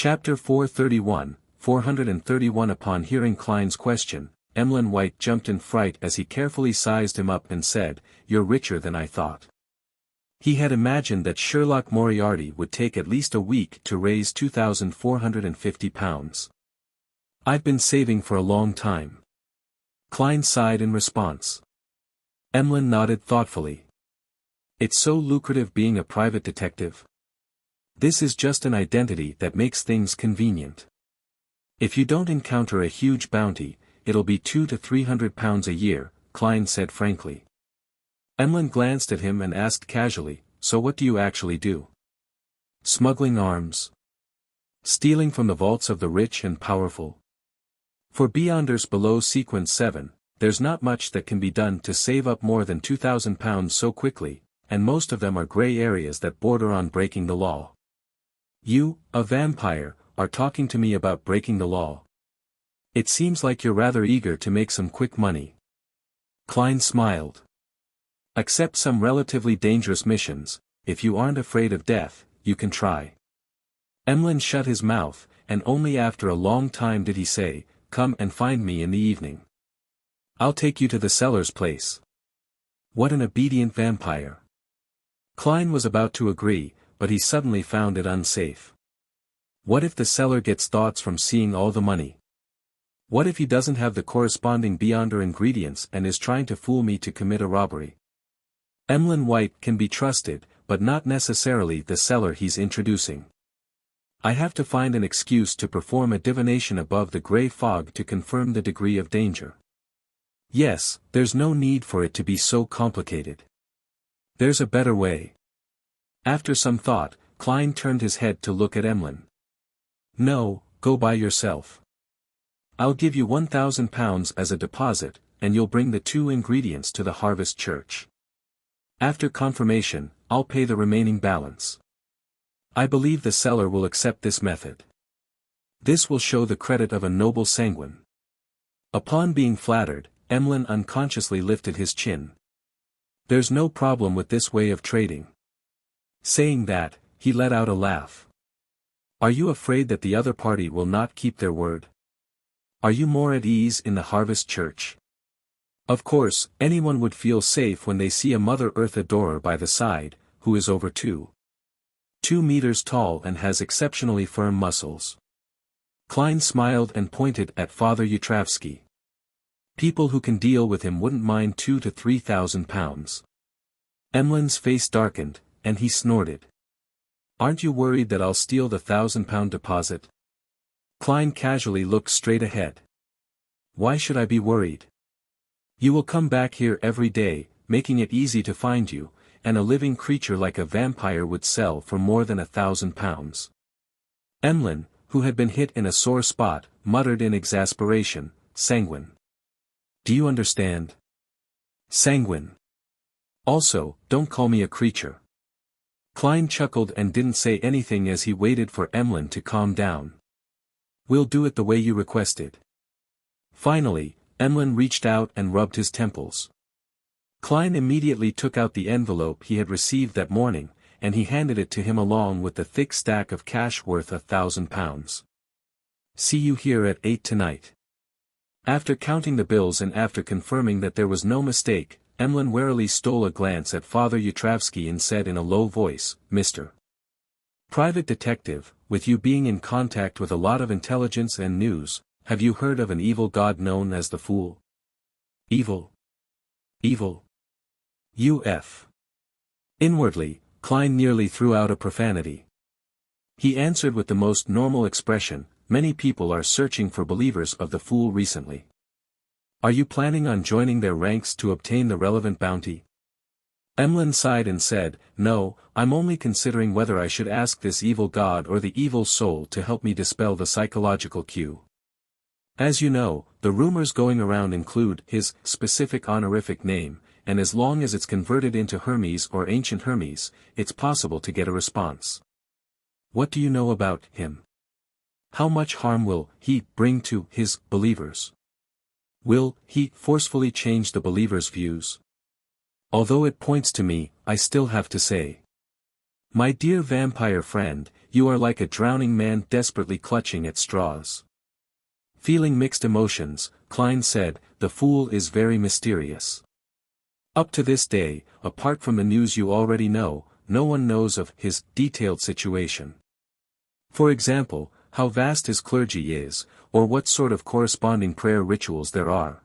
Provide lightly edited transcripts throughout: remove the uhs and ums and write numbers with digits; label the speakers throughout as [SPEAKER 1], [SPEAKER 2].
[SPEAKER 1] Chapter 431, 431. Upon hearing Klein's question, Emlyn White jumped in fright as he carefully sized him up and said, "You're richer than I thought." He had imagined that Sherlock Moriarty would take at least a week to raise £2,450. "I've been saving for a long time." Klein sighed in response. Emlyn nodded thoughtfully. "It's so lucrative being a private detective. This is just an identity that makes things convenient. If you don't encounter a huge bounty, it'll be £200 to £300 a year," Klein said frankly. Emlyn glanced at him and asked casually, "So what do you actually do?" "Smuggling arms. Stealing from the vaults of the rich and powerful. For Beyonders below Sequence 7, there's not much that can be done to save up more than £2,000 so quickly, and most of them are grey areas that border on breaking the law." "You, a vampire, are talking to me about breaking the law. It seems like you're rather eager to make some quick money." Klein smiled. "Accept some relatively dangerous missions. If you aren't afraid of death, you can try." Emlyn shut his mouth, and only after a long time did he say, "Come and find me in the evening. I'll take you to the seller's place." What an obedient vampire. Klein was about to agree, but he suddenly found it unsafe. What if the seller gets thoughts from seeing all the money? What if he doesn't have the corresponding Beyonder ingredients and is trying to fool me to commit a robbery? Emlyn White can be trusted, but not necessarily the seller he's introducing. I have to find an excuse to perform a divination above the grey fog to confirm the degree of danger. Yes, there's no need for it to be so complicated. There's a better way. After some thought, Klein turned his head to look at Emlyn. "No, go by yourself. I'll give you £1,000 as a deposit, and you'll bring the 2 ingredients to the Harvest Church. After confirmation, I'll pay the remaining balance. I believe the seller will accept this method. This will show the credit of a noble sanguine." Upon being flattered, Emlyn unconsciously lifted his chin. "There's no problem with this way of trading." Saying that, he let out a laugh. "Are you afraid that the other party will not keep their word? Are you more at ease in the Harvest Church? Of course, anyone would feel safe when they see a Mother Earth adorer by the side, who is over 2 meters tall and has exceptionally firm muscles." Klein smiled and pointed at Father Yutravsky. "People who can deal with him wouldn't mind £2,000 to £3,000. Emlyn's face darkened, and he snorted. "Aren't you worried that I'll steal the £1,000 deposit?" Klein casually looked straight ahead. "Why should I be worried? You will come back here every day, making it easy to find you, and a living creature like a vampire would sell for more than £1,000. Emlyn, who had been hit in a sore spot, muttered in exasperation, "Sanguine. Do you understand? Sanguine. Also, don't call me a creature." Klein chuckled and didn't say anything as he waited for Emlyn to calm down. "We'll do it the way you requested." Finally, Emlyn reached out and rubbed his temples. Klein immediately took out the envelope he had received that morning, and he handed it to him along with the thick stack of cash worth £1,000. "See you here at 8 tonight." After counting the bills and after confirming that there was no mistake, Emlyn warily stole a glance at Father Yutravsky and said in a low voice, "Mr. Private Detective, with you being in contact with a lot of intelligence and news, have you heard of an evil god known as the Fool?" "Evil? Evil? UF." Inwardly, Klein nearly threw out a profanity. He answered with the most normal expression, "Many people are searching for believers of the Fool recently. Are you planning on joining their ranks to obtain the relevant bounty?" Emlyn sighed and said, "No, I'm only considering whether I should ask this evil god or the evil soul to help me dispel the psychological cue. As you know, the rumors going around include his specific honorific name, and as long as it's converted into Hermes or Ancient Hermes, it's possible to get a response. What do you know about him? How much harm will he bring to his believers? Will he forcefully change the believers' views? Although it points to me, I still have to say." My dear vampire friend, you are like a drowning man desperately clutching at straws. Feeling mixed emotions, Klein said, the fool is very mysterious. Up to this day, apart from the news you already know, no one knows of his detailed situation. For example, how vast his clergy is, or what sort of corresponding prayer rituals there are.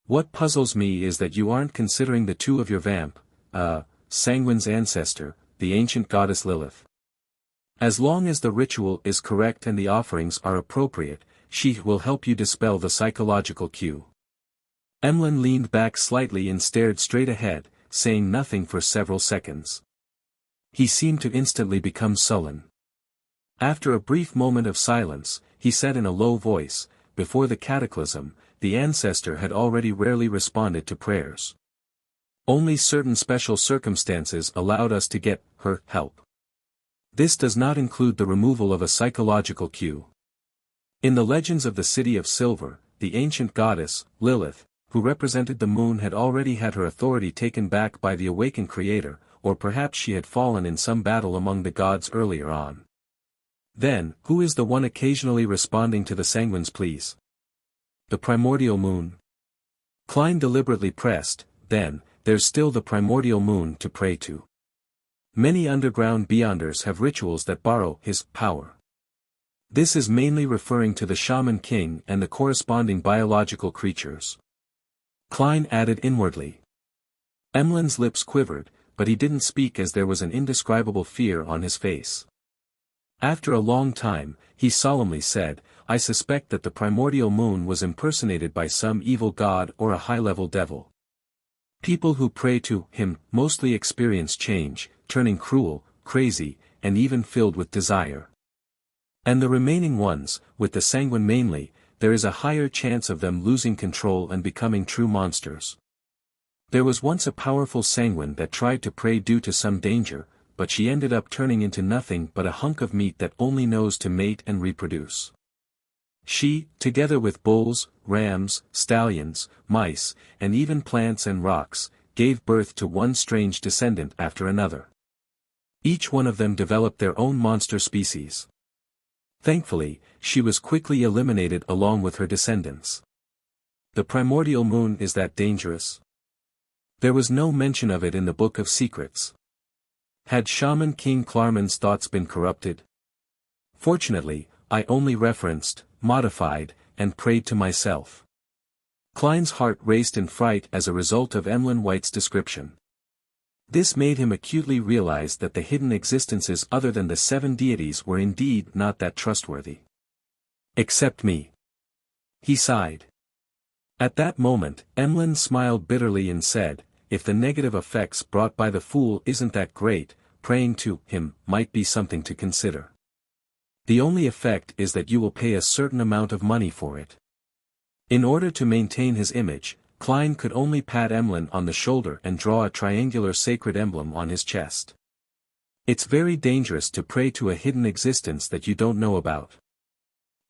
[SPEAKER 1] What puzzles me is that you aren't considering the two of your Sanguine's ancestor, the ancient goddess Lilith. As long as the ritual is correct and the offerings are appropriate, she will help you dispel the psychological cue. Emlyn leaned back slightly and stared straight ahead, saying nothing for several seconds. He seemed to instantly become sullen. After a brief moment of silence, he said in a low voice, before the cataclysm, the ancestor had already rarely responded to prayers. Only certain special circumstances allowed us to get her help. This does not include the removal of a psychological cue. In the legends of the City of Silver, the ancient goddess, Lilith, who represented the moon, had already had her authority taken back by the awakened creator, or perhaps she had fallen in some battle among the gods earlier on. Then, who is the one occasionally responding to the Sanguine's pleas? The primordial moon. Klein deliberately pressed, then, there's still the primordial moon to pray to. Many underground beyonders have rituals that borrow his power. This is mainly referring to the shaman king and the corresponding biological creatures. Klein added inwardly. Emlyn's lips quivered, but he didn't speak as there was an indescribable fear on his face. After a long time, he solemnly said, I suspect that the primordial moon was impersonated by some evil god or a high-level devil. People who pray to him mostly experience change, turning cruel, crazy, and even filled with desire. And the remaining ones, with the Sanguine mainly, there is a higher chance of them losing control and becoming true monsters. There was once a powerful Sanguine that tried to pray due to some danger, but she ended up turning into nothing but a hunk of meat that only knows to mate and reproduce. She, together with bulls, rams, stallions, mice, and even plants and rocks, gave birth to one strange descendant after another. Each one of them developed their own monster species. Thankfully, she was quickly eliminated along with her descendants. The primordial moon is that dangerous? There was no mention of it in the Book of Secrets. Had Shaman King Klarman's thoughts been corrupted? Fortunately, I only referenced, modified, and prayed to myself. Klein's heart raced in fright as a result of Emlyn White's description. This made him acutely realize that the hidden existences other than the 7 deities were indeed not that trustworthy. Except me. He sighed. At that moment, Emlyn smiled bitterly and said, if the negative effects brought by the fool isn't that great, praying to him might be something to consider. The only effect is that you will pay a certain amount of money for it. In order to maintain his image, Klein could only pat Emlyn on the shoulder and draw a triangular sacred emblem on his chest. It's very dangerous to pray to a hidden existence that you don't know about.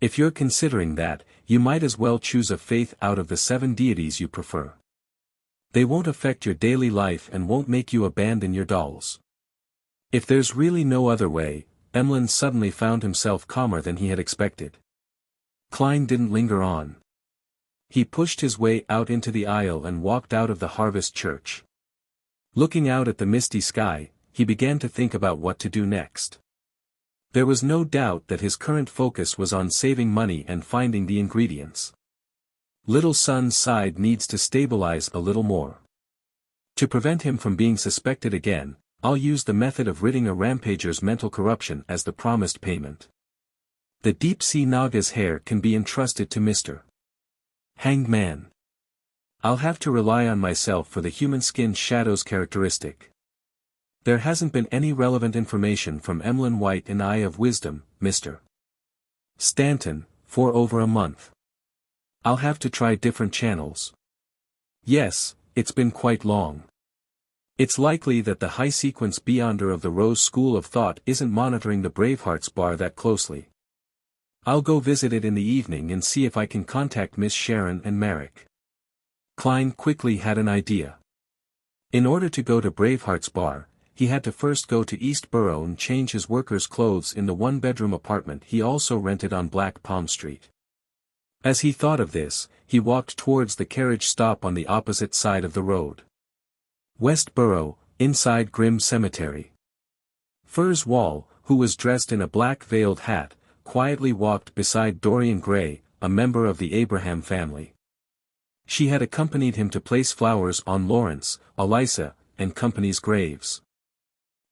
[SPEAKER 1] If you're considering that, you might as well choose a faith out of the 7 deities you prefer. They won't affect your daily life and won't make you abandon your dolls. If there's really no other way, Emlyn suddenly found himself calmer than he had expected. Klein didn't linger on. He pushed his way out into the aisle and walked out of the Harvest Church. Looking out at the misty sky, he began to think about what to do next. There was no doubt that his current focus was on saving money and finding the ingredients. Little Son's side needs to stabilize a little more. To prevent him from being suspected again, I'll use the method of ridding a rampager's mental corruption as the promised payment. The deep-sea Naga's hair can be entrusted to Mr. Hanged Man. I'll have to rely on myself for the human skin shadows characteristic. There hasn't been any relevant information from Emlyn White in Eye of Wisdom, Mr. Stanton, for over a month. I'll have to try different channels. Yes, it's been quite long. It's likely that the high-sequence beyonder of the Rose School of Thought isn't monitoring the Bravehearts bar that closely. I'll go visit it in the evening and see if I can contact Miss Sharon and Merrick. Klein quickly had an idea. In order to go to Braveheart's bar, he had to first go to East Borough and change his workers' clothes in the one-bedroom apartment he also rented on Black Palm Street. As he thought of this, he walked towards the carriage stop on the opposite side of the road. West Borough, inside Grim Cemetery. Furs Wall, who was dressed in a black veiled hat, quietly walked beside Dorian Gray, a member of the Abraham family. She had accompanied him to place flowers on Lawrence, Eliza, and Company's graves.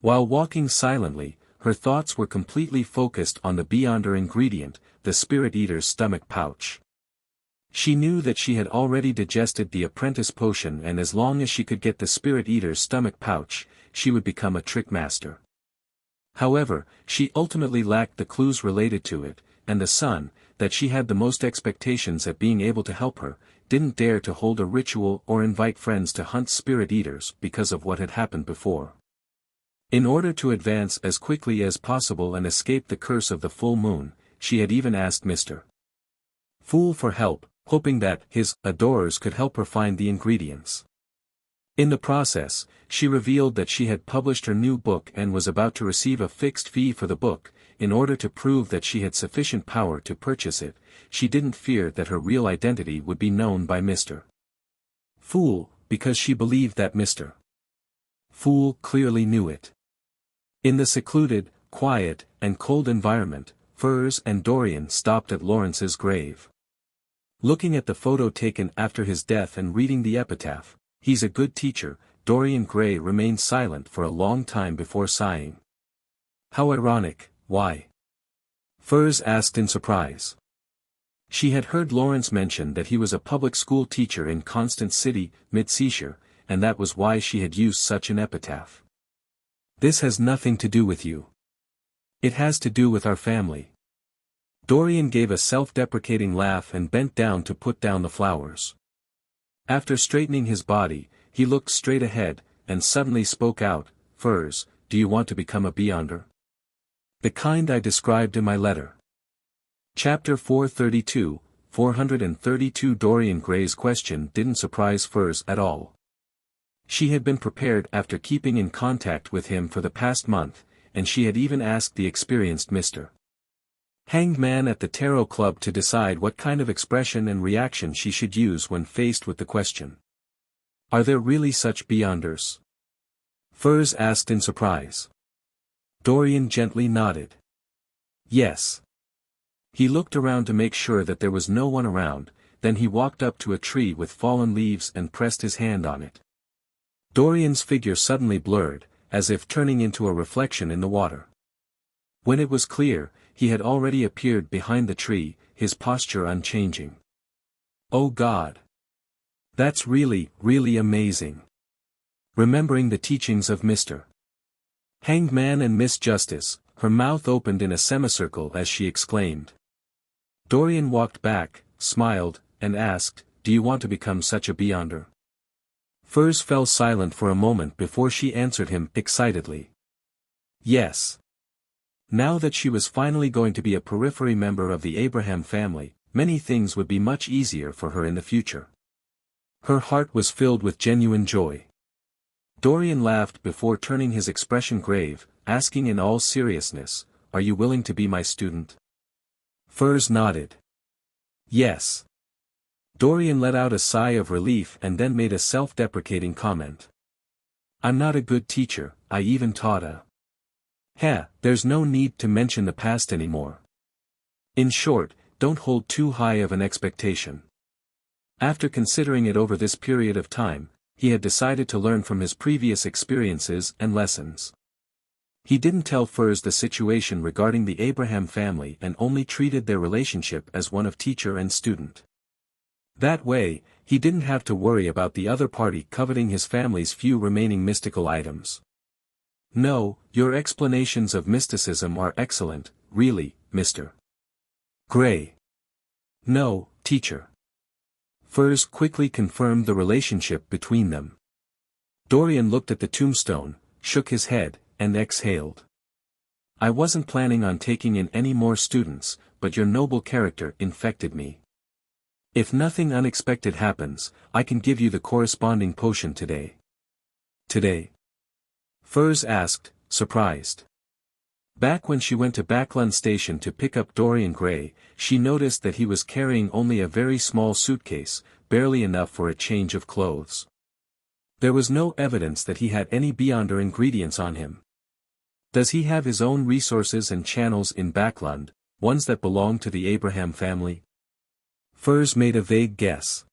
[SPEAKER 1] While walking silently, her thoughts were completely focused on the Beyonder ingredient, the Spirit Eater's stomach pouch. She knew that she had already digested the apprentice potion, and as long as she could get the Spirit Eater's stomach pouch, she would become a trick master. However, she ultimately lacked the clues related to it, and the son, that she had the most expectations at being able to help her, didn't dare to hold a ritual or invite friends to hunt Spirit Eaters because of what had happened before. In order to advance as quickly as possible and escape the curse of the full moon, she had even asked Mr. Fool for help, hoping that his adorers could help her find the ingredients. In the process, she revealed that she had published her new book and was about to receive a fixed fee for the book. In order to prove that she had sufficient power to purchase it, she didn't fear that her real identity would be known by Mr. Fool, because she believed that Mr. Fool clearly knew it. In the secluded, quiet, and cold environment, Furs and Dorian stopped at Lawrence's grave. Looking at the photo taken after his death and reading the epitaph, "He's a good teacher," Dorian Gray remained silent for a long time before sighing. "How ironic, why?" Furs asked in surprise. She had heard Lawrence mention that he was a public school teacher in Constant City, Mid-Seashire, and that was why she had used such an epitaph. "This has nothing to do with you. It has to do with our family." Dorian gave a self-deprecating laugh and bent down to put down the flowers. After straightening his body, he looked straight ahead, and suddenly spoke out, "Furs, do you want to become a Beyonder? The kind I described in my letter." Chapter 432, 432. Dorian Gray's question didn't surprise Furs at all. She had been prepared after keeping in contact with him for the past month, and she had even asked the experienced Mr. Hanged Man at the Tarot Club to decide what kind of expression and reaction she should use when faced with the question. "Are there really such Beyonders?" Furs asked in surprise. Dorian gently nodded. "Yes." He looked around to make sure that there was no one around, then he walked up to a tree with fallen leaves and pressed his hand on it. Dorian's figure suddenly blurred, as if turning into a reflection in the water. When it was clear, he had already appeared behind the tree, his posture unchanging. "Oh God! That's really, really amazing." Remembering the teachings of Mr. Hanged Man and Miss Justice, her mouth opened in a semicircle as she exclaimed. Dorian walked back, smiled, and asked, "Do you want to become such a Beyonder?" Furs fell silent for a moment before she answered him excitedly. "Yes." Now that she was finally going to be a periphery member of the Abraham family, many things would be much easier for her in the future. Her heart was filled with genuine joy. Dorian laughed before turning his expression grave, asking in all seriousness, "Are you willing to be my student?" Furs nodded. "Yes." Dorian let out a sigh of relief and then made a self-deprecating comment. "I'm not a good teacher, I even taught a... There's no need to mention the past anymore. In short, don't hold too high of an expectation." After considering it over this period of time, he had decided to learn from his previous experiences and lessons. He didn't tell Furs the situation regarding the Abraham family and only treated their relationship as one of teacher and student. That way, he didn't have to worry about the other party coveting his family's few remaining mystical items. "No, your explanations of mysticism are excellent, really, Mr. Gray." "No, teacher." Furs quickly confirmed the relationship between them. Dorian looked at the tombstone, shook his head, and exhaled. "I wasn't planning on taking in any more students, but your noble character infected me. If nothing unexpected happens, I can give you the corresponding potion today." "Today?" Furs asked, surprised. Back when she went to Backlund Station to pick up Dorian Gray, she noticed that he was carrying only a very small suitcase, barely enough for a change of clothes. There was no evidence that he had any Beyonder ingredients on him. Does he have his own resources and channels in Backlund, ones that belong to the Abraham family? Furs made a vague guess.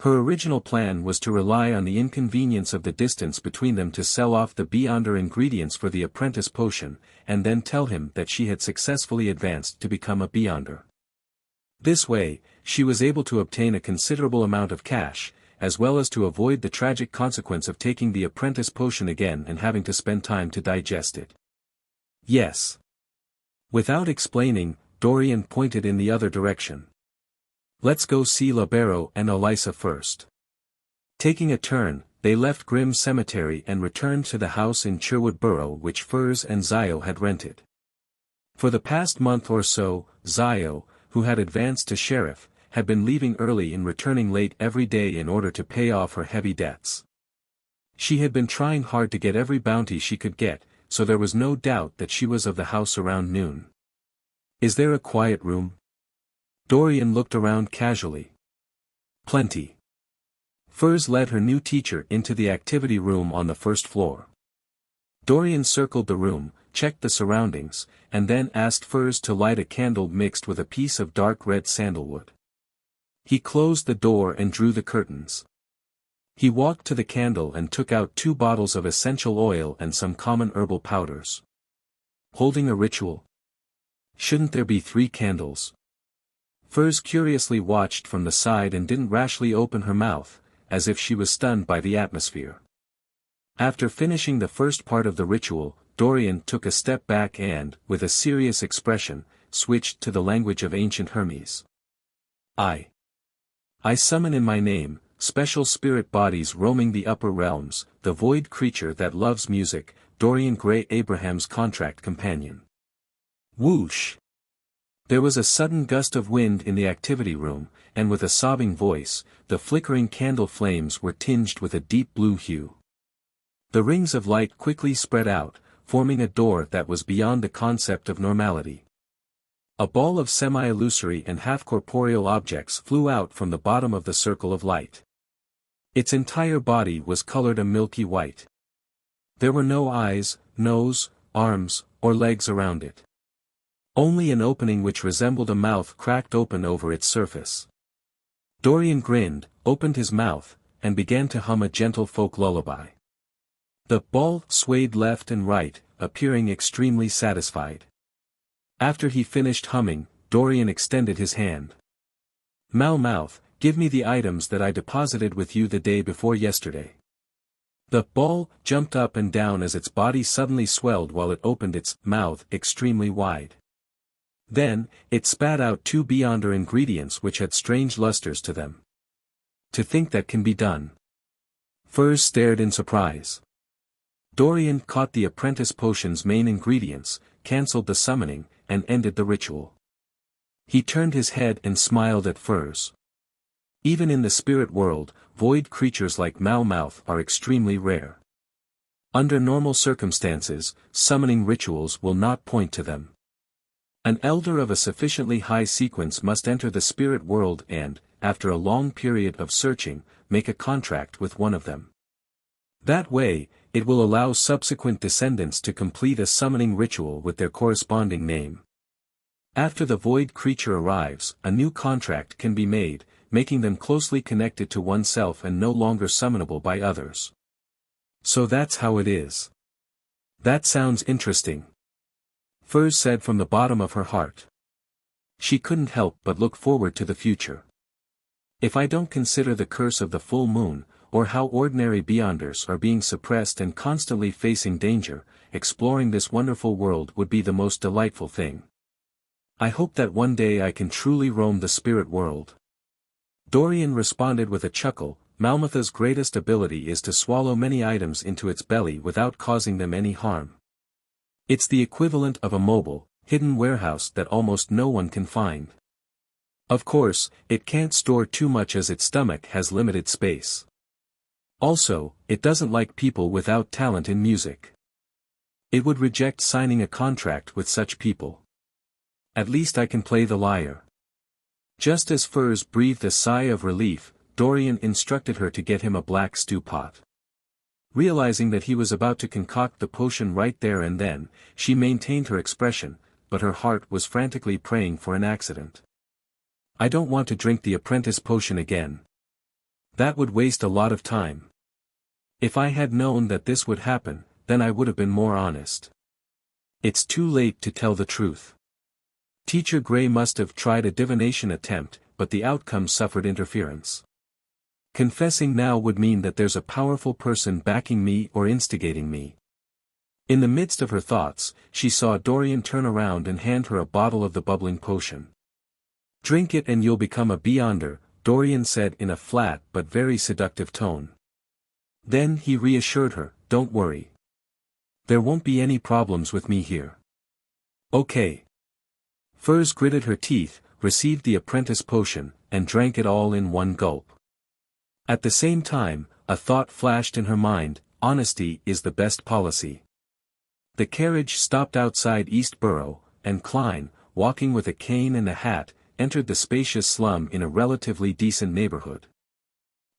[SPEAKER 1] Her original plan was to rely on the inconvenience of the distance between them to sell off the Beyonder ingredients for the apprentice potion, and then tell him that she had successfully advanced to become a Beyonder. This way, she was able to obtain a considerable amount of cash, as well as to avoid the tragic consequence of taking the apprentice potion again and having to spend time to digest it. Yes. Without explaining, Dorian pointed in the other direction. Let's go see Libero and Elisa first. Taking a turn, they left Grimm Cemetery and returned to the house in Sherwood Borough which Furs and Zio had rented. For the past month or so, Zio, who had advanced to sheriff, had been leaving early and returning late every day in order to pay off her heavy debts. She had been trying hard to get every bounty she could get, so there was no doubt that she was of the house around noon. Is there a quiet room? Dorian looked around casually. Plenty. Furs led her new teacher into the activity room on the first floor. Dorian circled the room, checked the surroundings, and then asked Furs to light a candle mixed with a piece of dark red sandalwood. He closed the door and drew the curtains. He walked to the candle and took out 2 bottles of essential oil and some common herbal powders. Holding a ritual? Shouldn't there be 3 candles? Furs curiously watched from the side and didn't rashly open her mouth, as if she was stunned by the atmosphere. After finishing the first part of the ritual, Dorian took a step back and, with a serious expression, switched to the language of ancient Hermes. I summon in my name, special spirit bodies roaming the upper realms, the void creature that loves music, Dorian Gray, Abraham's contract companion. Whoosh! There was a sudden gust of wind in the activity room, and with a sobbing voice, the flickering candle flames were tinged with a deep blue hue. The rings of light quickly spread out, forming a door that was beyond the concept of normality. A ball of semi-illusory and half-corporeal objects flew out from the bottom of the circle of light. Its entire body was colored a milky white. There were no eyes, nose, arms, or legs around it. Only an opening which resembled a mouth cracked open over its surface. Dorian grinned, opened his mouth, and began to hum a gentle folk lullaby. The ball swayed left and right, appearing extremely satisfied. After he finished humming, Dorian extended his hand. Mouth, give me the items that I deposited with you the day before yesterday. The ball jumped up and down as its body suddenly swelled while it opened its mouth extremely wide. Then, it spat out 2 Beyonder ingredients which had strange lusters to them. To think that can be done. Furs stared in surprise. Dorian caught the apprentice potion's main ingredients, cancelled the summoning, and ended the ritual. He turned his head and smiled at Furs. Even in the spirit world, void creatures like Mouth are extremely rare. Under normal circumstances, summoning rituals will not point to them. An elder of a sufficiently high sequence must enter the spirit world and, after a long period of searching, make a contract with one of them. That way, it will allow subsequent descendants to complete a summoning ritual with their corresponding name. After the void creature arrives, a new contract can be made, making them closely connected to oneself and no longer summonable by others. So that's how it is. That sounds interesting. Furs said from the bottom of her heart. She couldn't help but look forward to the future. If I don't consider the curse of the full moon, or how ordinary Beyonders are being suppressed and constantly facing danger, exploring this wonderful world would be the most delightful thing. I hope that one day I can truly roam the spirit world. Dorian responded with a chuckle. Malmutha's greatest ability is to swallow many items into its belly without causing them any harm. It's the equivalent of a mobile, hidden warehouse that almost no one can find. Of course, it can't store too much as its stomach has limited space. Also, it doesn't like people without talent in music. It would reject signing a contract with such people. At least I can play the lyre. Just as Furs breathed a sigh of relief, Dorian instructed her to get him a black stew pot. Realizing that he was about to concoct the potion right there and then, she maintained her expression, but her heart was frantically praying for an accident. I don't want to drink the apprentice potion again. That would waste a lot of time. If I had known that this would happen, then I would have been more honest. It's too late to tell the truth. Teacher Gray must have tried a divination attempt, but the outcome suffered interference. Confessing now would mean that there's a powerful person backing me or instigating me. In the midst of her thoughts, she saw Dorian turn around and hand her a bottle of the bubbling potion. Drink it and you'll become a beyonder, Dorian said in a flat but very seductive tone. Then he reassured her, don't worry. There won't be any problems with me here. Okay. Furs gritted her teeth, received the apprentice potion, and drank it all in one gulp. At the same time, a thought flashed in her mind, honesty is the best policy. The carriage stopped outside Eastborough, and Klein, walking with a cane and a hat, entered the spacious slum in a relatively decent neighborhood.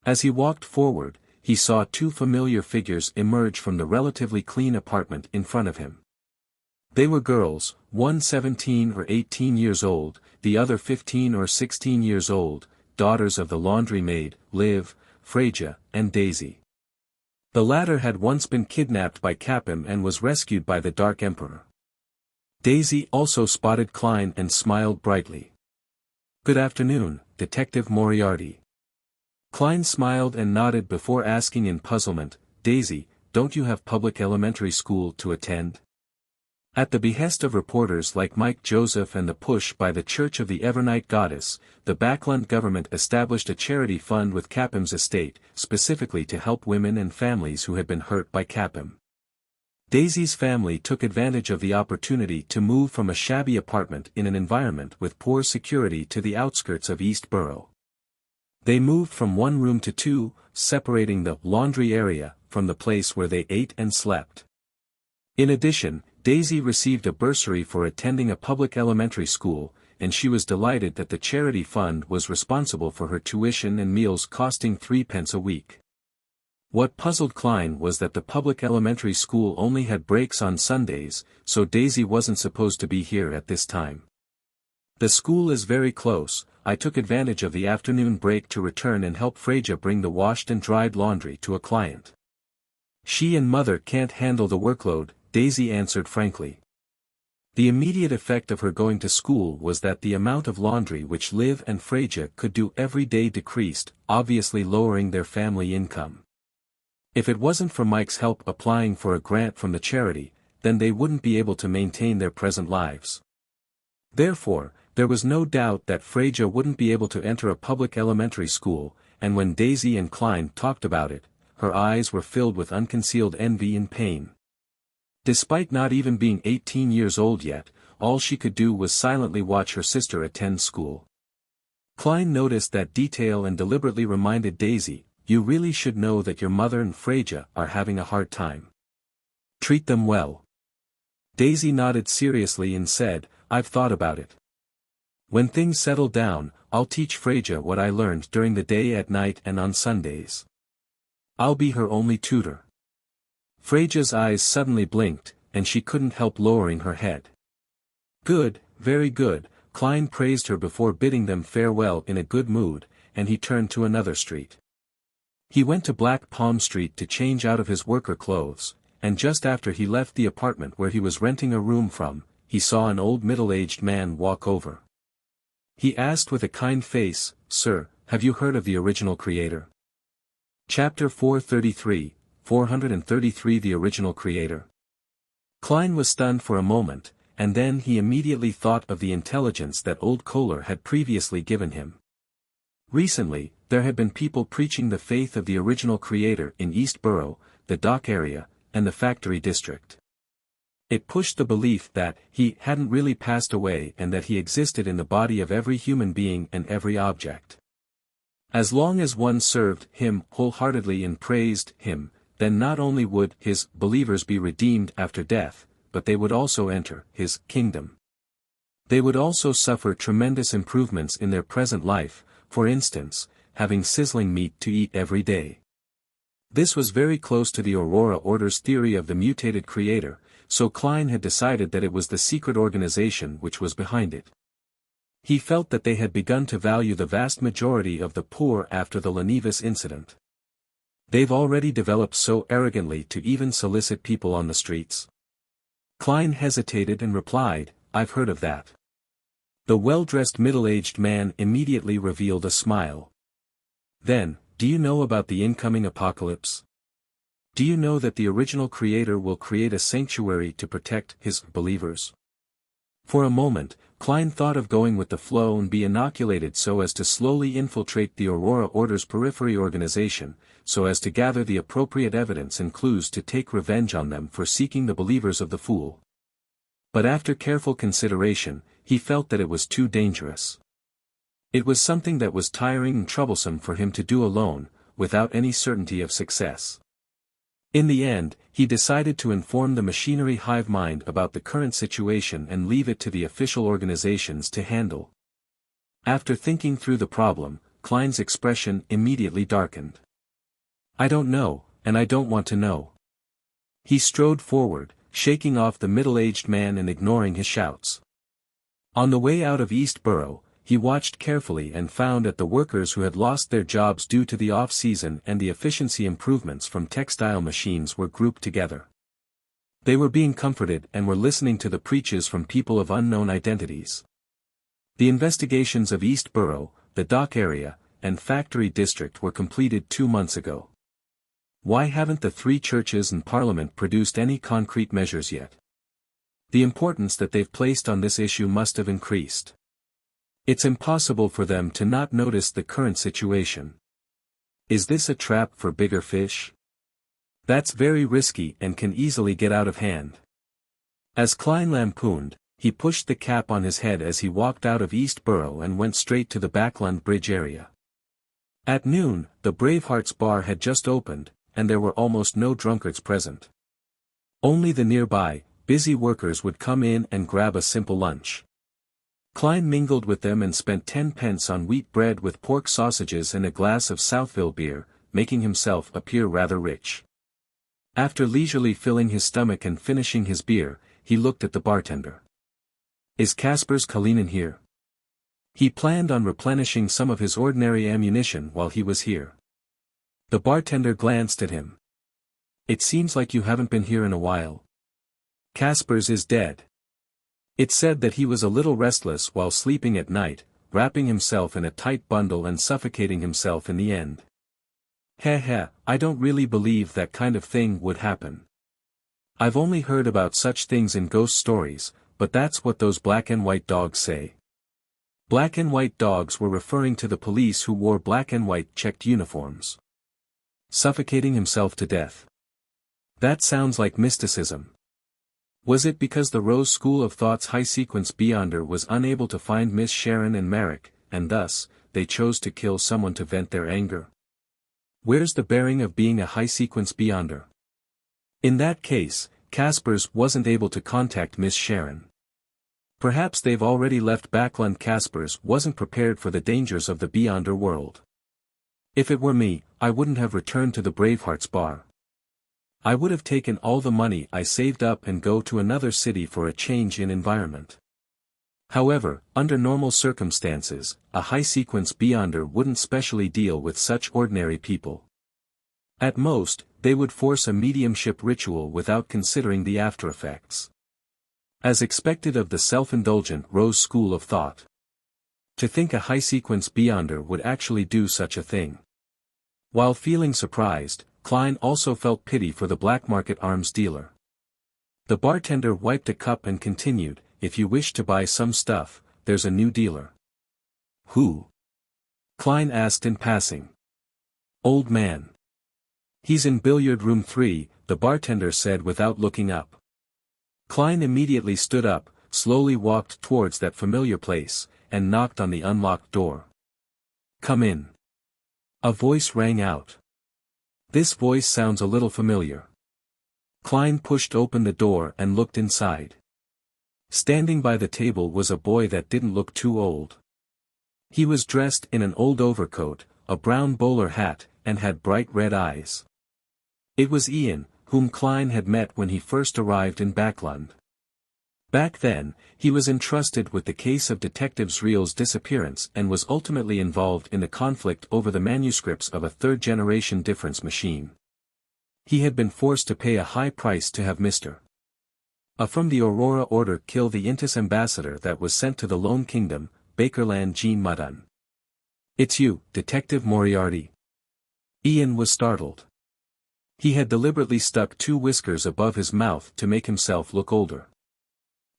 [SPEAKER 1] As he walked forward, he saw two familiar figures emerge from the relatively clean apartment in front of him. They were girls, one 17 or 18 years old, the other 15 or 16 years old, daughters of the laundry maid, Liv, Freja, and Daisy. The latter had once been kidnapped by Capim and was rescued by the Dark Emperor. Daisy also spotted Klein and smiled brightly. Good afternoon, Detective Moriarty. Klein smiled and nodded before asking in puzzlement, Daisy, don't you have public elementary school to attend? At the behest of reporters like Mike Joseph and the push by the Church of the Evernight Goddess, the Backlund government established a charity fund with Capim's estate, specifically to help women and families who had been hurt by Capim. Daisy's family took advantage of the opportunity to move from a shabby apartment in an environment with poor security to the outskirts of Eastborough. They moved from one room to two, separating the laundry area from the place where they ate and slept. In addition, Daisy received a bursary for attending a public elementary school, and she was delighted that the charity fund was responsible for her tuition and meals costing 3 pence a week. What puzzled Klein was that the public elementary school only had breaks on Sundays, so Daisy wasn't supposed to be here at this time. The school is very close. I took advantage of the afternoon break to return and help Freja bring the washed and dried laundry to a client. She and Mother can't handle the workload, Daisy answered frankly. The immediate effect of her going to school was that the amount of laundry which Liv and Freja could do every day decreased, obviously lowering their family income. If it wasn't for Mike's help applying for a grant from the charity, then they wouldn't be able to maintain their present lives. Therefore, there was no doubt that Freja wouldn't be able to enter a public elementary school, and when Daisy and Klein talked about it, her eyes were filled with unconcealed envy and pain. Despite not even being 18 years old yet, all she could do was silently watch her sister attend school. Klein noticed that detail and deliberately reminded Daisy, you really should know that your mother and Freja are having a hard time. Treat them well. Daisy nodded seriously and said, I've thought about it. When things settle down, I'll teach Freja what I learned during the day at night and on Sundays. I'll be her only tutor. Freja's eyes suddenly blinked, and she couldn't help lowering her head. Good, very good, Klein praised her before bidding them farewell in a good mood, and he turned to another street. He went to Black Palm Street to change out of his worker clothes, and just after he left the apartment where he was renting a room from, he saw an old middle-aged man walk over. He asked with a kind face, Sir, have you heard of the original creator? Chapter 433, 433 The Original Creator. Klein was stunned for a moment, and then he immediately thought of the intelligence that old Kohler had previously given him. Recently, there had been people preaching the faith of the original creator in Eastborough, the dock area, and the factory district. It pushed the belief that he hadn't really passed away and that he existed in the body of every human being and every object. As long as one served him wholeheartedly and praised him, then not only would his believers be redeemed after death, but they would also enter his kingdom. They would also suffer tremendous improvements in their present life, for instance, having sizzling meat to eat every day. This was very close to the Aurora Order's theory of the mutated creator, so Klein had decided that it was the secret organization which was behind it. He felt that they had begun to value the vast majority of the poor after the Lenivus incident. They've already developed so arrogantly to even solicit people on the streets. Klein hesitated and replied, "I've heard of that." The well-dressed middle-aged man immediately revealed a smile. Then, do you know about the incoming apocalypse? Do you know that the original creator will create a sanctuary to protect his believers? For a moment, Klein thought of going with the flow and be inoculated so as to slowly infiltrate the Aurora Order's periphery organization, so as to gather the appropriate evidence and clues to take revenge on them for seeking the believers of the fool. But after careful consideration, he felt that it was too dangerous. It was something that was tiring and troublesome for him to do alone, without any certainty of success. In the end, he decided to inform the machinery hive mind about the current situation and leave it to the official organizations to handle. After thinking through the problem, Klein's expression immediately darkened. "I don't know, and I don't want to know." He strode forward, shaking off the middle-aged man and ignoring his shouts. On the way out of East Borough, he watched carefully and found that the workers who had lost their jobs due to the off-season and the efficiency improvements from textile machines were grouped together. They were being comforted and were listening to the preaches from people of unknown identities. The investigations of East Borough, the dock area, and factory district were completed 2 months ago. Why haven't the 3 churches and Parliament produced any concrete measures yet? The importance that they've placed on this issue must have increased. It's impossible for them to not notice the current situation. Is this a trap for bigger fish? That's very risky and can easily get out of hand. As Klein lampooned, he pushed the cap on his head as he walked out of East Borough and went straight to the Backland Bridge area. At noon, the Bravehearts bar had just opened, and there were almost no drunkards present. Only the nearby, busy workers would come in and grab a simple lunch. Klein mingled with them and spent 10 pence on wheat bread with pork sausages and a glass of Southville beer, making himself appear rather rich. After leisurely filling his stomach and finishing his beer, he looked at the bartender. "Is Kasper's Kalinin here?" He planned on replenishing some of his ordinary ammunition while he was here. The bartender glanced at him. "It seems like you haven't been here in a while." "Kasper's is dead." It said that he was a little restless while sleeping at night, wrapping himself in a tight bundle and suffocating himself in the end. Heh, I don't really believe that kind of thing would happen. I've only heard about such things in ghost stories, but that's what those black and white dogs say. Black and white dogs were referring to the police who wore black and white checked uniforms. Suffocating himself to death. That sounds like mysticism. Was it because the Rose School of Thought's high-sequence Beyonder was unable to find Miss Sharon and Merrick, and thus, they chose to kill someone to vent their anger? Where's the bearing of being a high-sequence Beyonder? In that case, Kasper's wasn't able to contact Miss Sharon. Perhaps they've already left Backland. Kasper's wasn't prepared for the dangers of the Beyonder world. If it were me, I wouldn't have returned to the Bravehearts bar. I would have taken all the money I saved up and go to another city for a change in environment. However, under normal circumstances, a high-sequence Beyonder wouldn't specially deal with such ordinary people. At most, they would force a mediumship ritual without considering the aftereffects. As expected of the self-indulgent Rose School of Thought. To think a high-sequence Beyonder would actually do such a thing. While feeling surprised, Klein also felt pity for the black market arms dealer. The bartender wiped a cup and continued, "If you wish to buy some stuff, there's a new dealer." "Who?" Klein asked in passing. "Old man. He's in billiard room 3, the bartender said without looking up. Klein immediately stood up, slowly walked towards that familiar place, and knocked on the unlocked door. "Come in." A voice rang out. This voice sounds a little familiar. Klein pushed open the door and looked inside. Standing by the table was a boy that didn't look too old. He was dressed in an old overcoat, a brown bowler hat, and had bright red eyes. It was Ian, whom Klein had met when he first arrived in Backlund. Back then, he was entrusted with the case of Detective Zreel's disappearance and was ultimately involved in the conflict over the manuscripts of a third-generation difference machine. He had been forced to pay a high price to have Mr. A from the Aurora Order kill the Intis ambassador that was sent to the Lone Kingdom, Bakerland Jean Mudun. "It's you, Detective Moriarty." Ian was startled. He had deliberately stuck 2 whiskers above his mouth to make himself look older.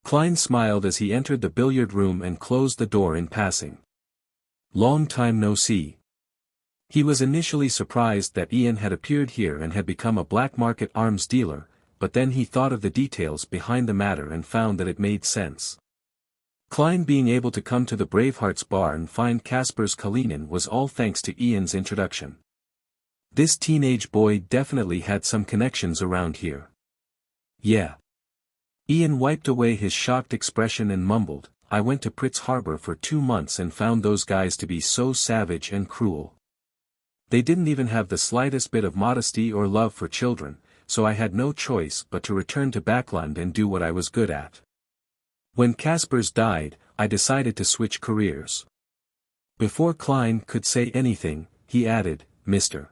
[SPEAKER 1] Klein smiled as he entered the billiard room and closed the door in passing. "Long time no see." He was initially surprised that Ian had appeared here and had become a black market arms dealer, but then he thought of the details behind the matter and found that it made sense. Klein being able to come to the Bravehearts bar and find Kasper's Kalinin was all thanks to Ian's introduction. This teenage boy definitely had some connections around here. "Yeah." Ian wiped away his shocked expression and mumbled, "I went to Pritz Harbor for 2 months and found those guys to be so savage and cruel. They didn't even have the slightest bit of modesty or love for children, so I had no choice but to return to Backlund and do what I was good at. When Kaspers died, I decided to switch careers." Before Klein could say anything, he added, "Mr.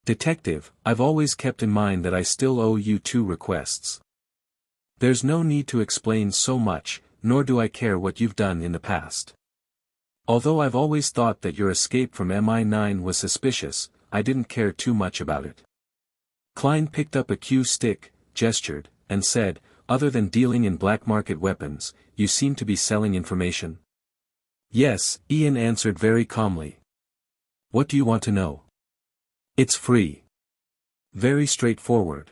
[SPEAKER 1] Detective, I've always kept in mind that I still owe you 2 requests. There's no need to explain so much, nor do I care what you've done in the past. Although I've always thought that your escape from MI9 was suspicious, I didn't care too much about it." Klein picked up a cue stick, gestured, and said, "Other than dealing in black market weapons, you seem to be selling information?" "Yes," Ian answered very calmly. "What do you want to know?" "It's free. Very straightforward.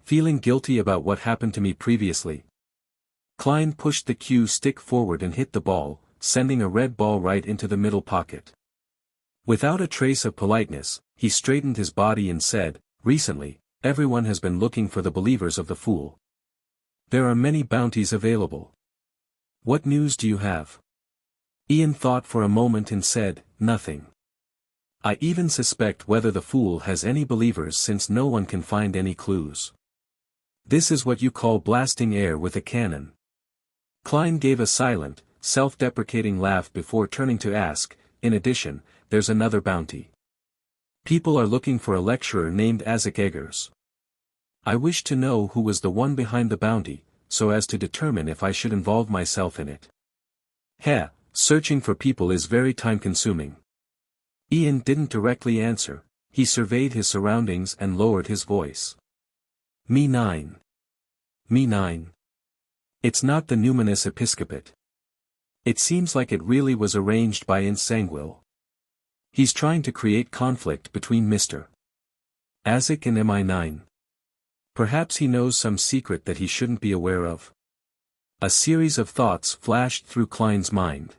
[SPEAKER 1] Feeling guilty about what happened to me previously?" Klein pushed the cue stick forward and hit the ball, sending a red ball right into the middle pocket. Without a trace of politeness, he straightened his body and said, "Recently, everyone has been looking for the believers of the Fool. There are many bounties available. What news do you have?" Ian thought for a moment and said, "Nothing. I even suspect whether the Fool has any believers since no one can find any clues. This is what you call blasting air with a cannon." Klein gave a silent, self-deprecating laugh before turning to ask, "In addition, there's another bounty. People are looking for a lecturer named Isaac Eggers. I wish to know who was the one behind the bounty, so as to determine if I should involve myself in it. Searching for people is very time-consuming." Ian didn't directly answer, he surveyed his surroundings and lowered his voice. Me nine. It's not the numinous episcopate. It seems like it really was arranged by Insanguil. He's trying to create conflict between Mr. Isaac and MI9. Perhaps he knows some secret that he shouldn't be aware of." A series of thoughts flashed through Klein's mind.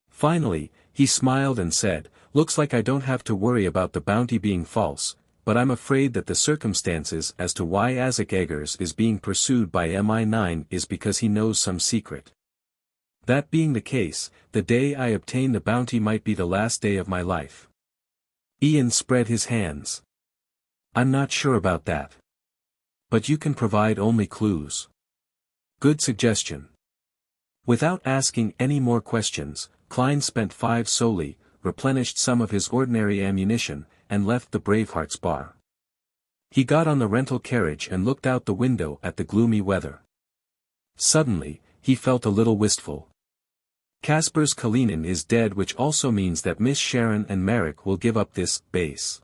[SPEAKER 1] Finally, he smiled and said, "Looks like I don't have to worry about the bounty being false, but I'm afraid that the circumstances as to why Isaac Eggers is being pursued by MI9 is because he knows some secret. That being the case, the day I obtain the bounty might be the last day of my life." Ian spread his hands. "I'm not sure about that. But you can provide only clues." "Good suggestion." Without asking any more questions, Klein spent 5 solely, replenished some of his ordinary ammunition, and left the Bravehearts bar. He got on the rental carriage and looked out the window at the gloomy weather. Suddenly, he felt a little wistful. Kasper's Kalinin is dead, which also means that Miss Sharon and Merrick will give up this base.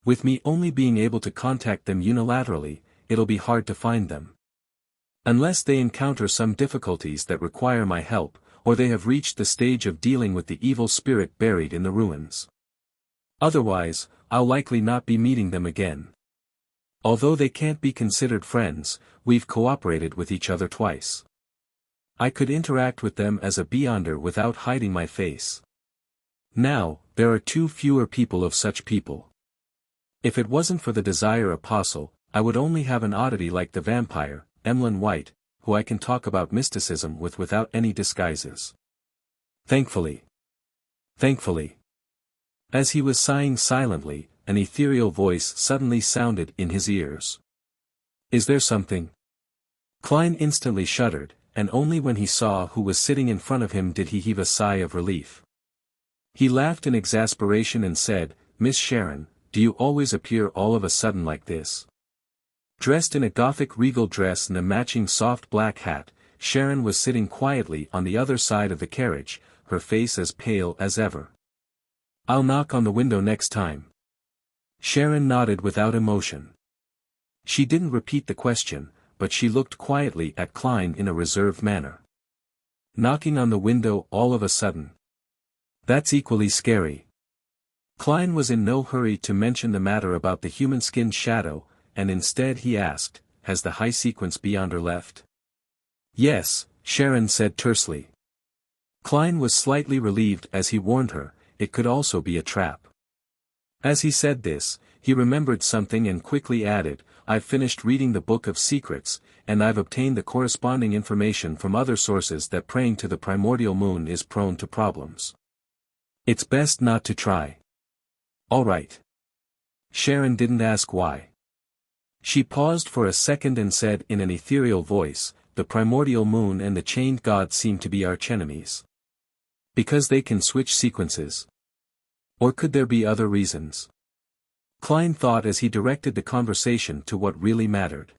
[SPEAKER 1] With me only being able to contact them unilaterally, it'll be hard to find them. Unless they encounter some difficulties that require my help, or they have reached the stage of dealing with the evil spirit buried in the ruins. Otherwise, I'll likely not be meeting them again. Although they can't be considered friends, we've cooperated with each other twice. I could interact with them as a beyonder without hiding my face. Now, there are too fewer people of such people. If it wasn't for the desire apostle, I would only have an oddity like the vampire, Emlyn White, who I can talk about mysticism with without any disguises. Thankfully. Thankfully. As he was sighing silently, an ethereal voice suddenly sounded in his ears. Is there something? Klein instantly shuddered, and only when he saw who was sitting in front of him did he heave a sigh of relief. He laughed in exasperation and said, Miss Sharon, do you always appear all of a sudden like this? Dressed in a Gothic regal dress and a matching soft black hat, Sharon was sitting quietly on the other side of the carriage, her face as pale as ever. I'll knock on the window next time. Sharon nodded without emotion. She didn't repeat the question, but she looked quietly at Klein in a reserved manner. Knocking on the window all of a sudden. That's equally scary. Klein was in no hurry to mention the matter about the human-skinned shadow, and instead he asked, has the high sequence beyonder left? Yes, Sharon said tersely. Klein was slightly relieved as he warned her, it could also be a trap. As he said this, he remembered something and quickly added, I've finished reading the Book of Secrets, and I've obtained the corresponding information from other sources that praying to the primordial moon is prone to problems. It's best not to try. All right. Sharon didn't ask why. She paused for a second and said in an ethereal voice, the primordial moon and the chained god seem to be archenemies. Because they can switch sequences. Or could there be other reasons? Klein thought as he directed the conversation to what really mattered.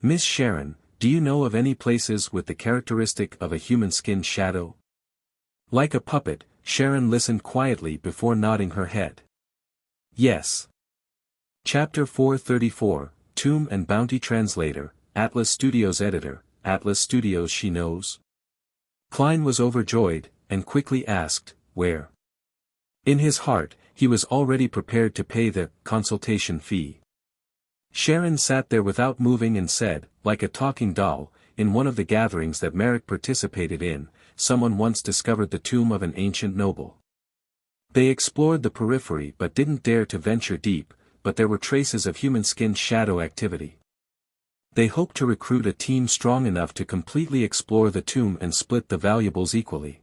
[SPEAKER 1] Miss Sharon, do you know of any places with the characteristic of a human-skinned shadow? Like a puppet, Sharon listened quietly before nodding her head. Yes. Chapter 434, Tomb and Bounty Translator, Atlas Studios Editor, Atlas Studios She knows? Klein was overjoyed, and quickly asked, where? In his heart, he was already prepared to pay the consultation fee. Sharon sat there without moving and said, like a talking doll, in one of the gatherings that Merrick participated in, someone once discovered the tomb of an ancient noble. They explored the periphery but didn't dare to venture deep, but there were traces of human-skinned shadow activity. They hoped to recruit a team strong enough to completely explore the tomb and split the valuables equally.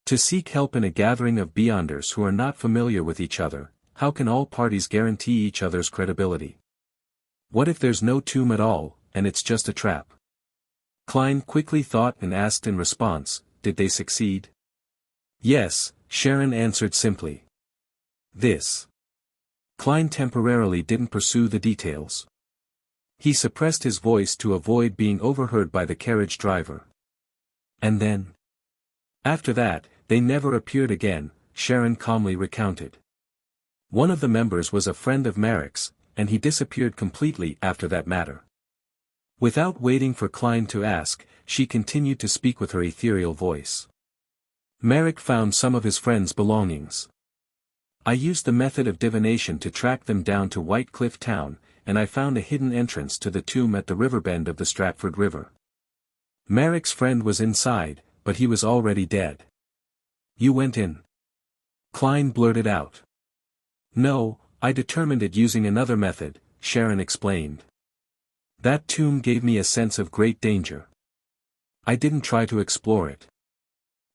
[SPEAKER 1] To seek help in a gathering of beyonders who are not familiar with each other, how can all parties guarantee each other's credibility? What if there's no tomb at all, and it's just a trap? Klein quickly thought and asked in response, did they succeed? Yes, Sharon answered simply. This. Klein temporarily didn't pursue the details. He suppressed his voice to avoid being overheard by the carriage driver. And then? After that, they never appeared again, Sharon calmly recounted. One of the members was a friend of Merrick's, and he disappeared completely after that matter. Without waiting for Klein to ask, she continued to speak with her ethereal voice. Merrick found some of his friends' belongings. I used the method of divination to track them down to White Cliff Town, and I found a hidden entrance to the tomb at the riverbend of the Stratford River. Merrick's friend was inside, but he was already dead. You went in? Klein blurted out. No, I determined it using another method, Sharon explained. That tomb gave me a sense of great danger. I didn't try to explore it.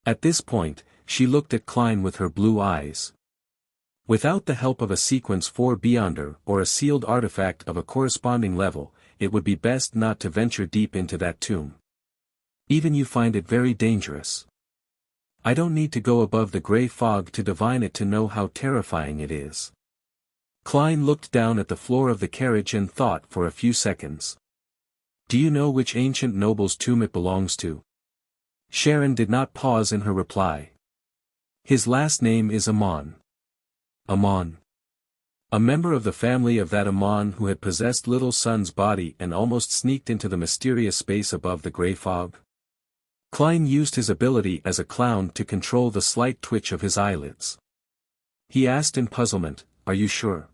[SPEAKER 1] At this point, she looked at Klein with her blue eyes. Without the help of a sequence 4 beyonder or a sealed artifact of a corresponding level, it would be best not to venture deep into that tomb. Even you find it very dangerous. I don't need to go above the gray fog to divine it to know how terrifying it is. Klein looked down at the floor of the carriage and thought for a few seconds. Do you know which ancient noble's tomb it belongs to? Sharon did not pause in her reply. His last name is Amon. Amon. A member of the family of that Amon who had possessed Little Sun's body and almost sneaked into the mysterious space above the gray fog? Klein used his ability as a clown to control the slight twitch of his eyelids. He asked in puzzlement, are you sure?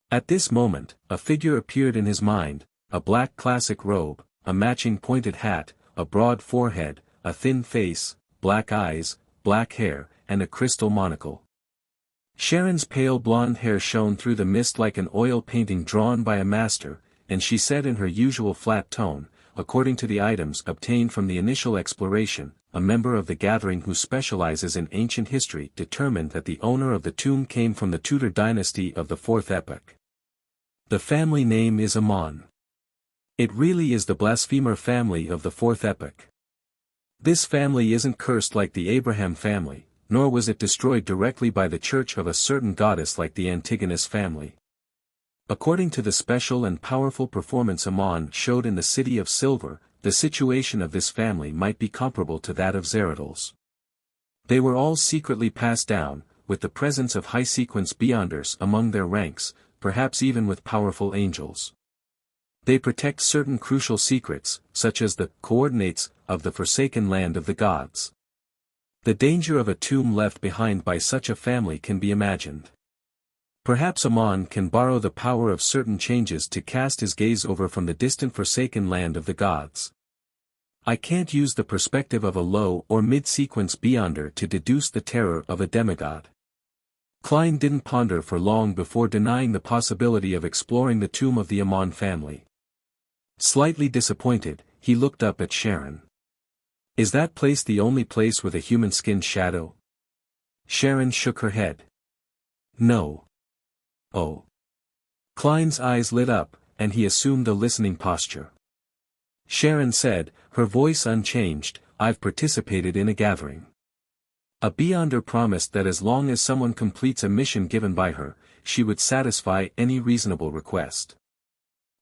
[SPEAKER 1] At this moment, a figure appeared in his mind, a black classic robe, a matching pointed hat, a broad forehead, a thin face, black eyes, black hair, and a crystal monocle. Sharon's pale blonde hair shone through the mist like an oil painting drawn by a master, and she said in her usual flat tone, according to the items obtained from the initial exploration, a member of the gathering who specializes in ancient history determined that the owner of the tomb came from the Tudor dynasty of the 4th epoch. The family name is Amon. It really is the blasphemer family of the 4th epoch. This family isn't cursed like the Abraham family, nor was it destroyed directly by the church of a certain goddess like the Antigonus family. According to the special and powerful performance Amon showed in the City of Silver, the situation of this family might be comparable to that of Zaradul's. They were all secretly passed down, with the presence of high-sequence beyonders among their ranks, perhaps even with powerful angels. They protect certain crucial secrets, such as the coordinates of the forsaken land of the gods. The danger of a tomb left behind by such a family can be imagined. Perhaps Amon can borrow the power of certain changes to cast his gaze over from the distant forsaken land of the gods. I can't use the perspective of a low or mid-sequence beyonder to deduce the terror of a demigod. Klein didn't ponder for long before denying the possibility of exploring the tomb of the Amon family. Slightly disappointed, he looked up at Sharon. Is that place the only place with a human-skinned shadow? Sharon shook her head. No. Oh. Klein's eyes lit up, and he assumed a listening posture. Sharon said, her voice unchanged, I've participated in a gathering. A beyonder promised that as long as someone completes a mission given by her, she would satisfy any reasonable request.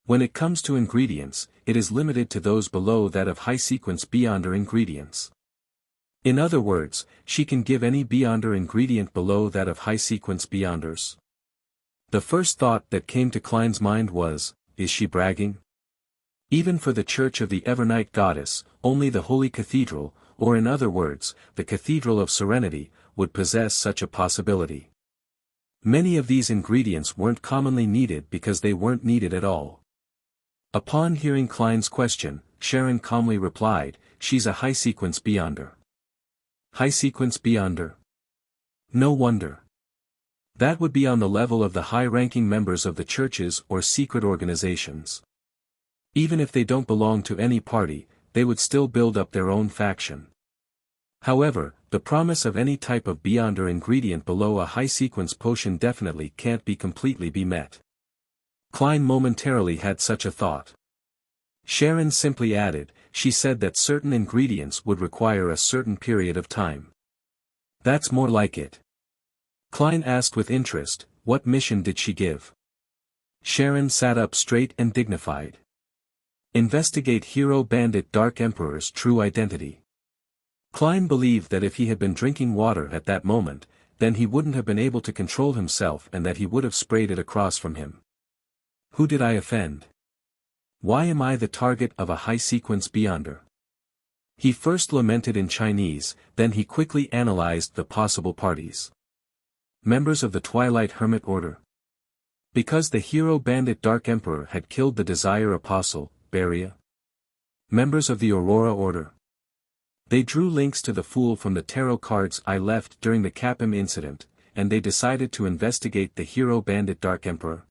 [SPEAKER 1] When it comes to ingredients, it is limited to those below that of high-sequence beyonder ingredients. In other words, she can give any beyonder ingredient below that of high-sequence beyonders. The first thought that came to Klein's mind was, is she bragging? Even for the Church of the Evernight Goddess, only the Holy Cathedral, or in other words, the Cathedral of Serenity, would possess such a possibility. Many of these ingredients weren't commonly needed because they weren't needed at all. Upon hearing Klein's question, Sharon calmly replied, she's a high-sequence beyonder. High-sequence beyonder? No wonder. That would be on the level of the high-ranking members of the churches or secret organizations. Even if they don't belong to any party, they would still build up their own faction. However, the promise of any type of beyonder ingredient below a high-sequence potion definitely can't be completely met. Klein momentarily had such a thought. Sharon simply added, she said that certain ingredients would require a certain period of time. That's more like it. Klein asked with interest, what mission did she give? Sharon sat up straight and dignified. Investigate Hero Bandit Dark Emperor's true identity. Klein believed that if he had been drinking water at that moment, then he wouldn't have been able to control himself and that he would have sprayed it across from him. Who did I offend? Why am I the target of a high-sequence beyonder? He first lamented in Chinese, then he quickly analyzed the possible parties. Members of the Twilight Hermit Order. Because the Hero Bandit Dark Emperor had killed the Desire Apostle, Beria. Members of the Aurora Order. They drew links to the Fool from the tarot cards I left during the Capim incident, and they decided to investigate the Hero Bandit Dark Emperor.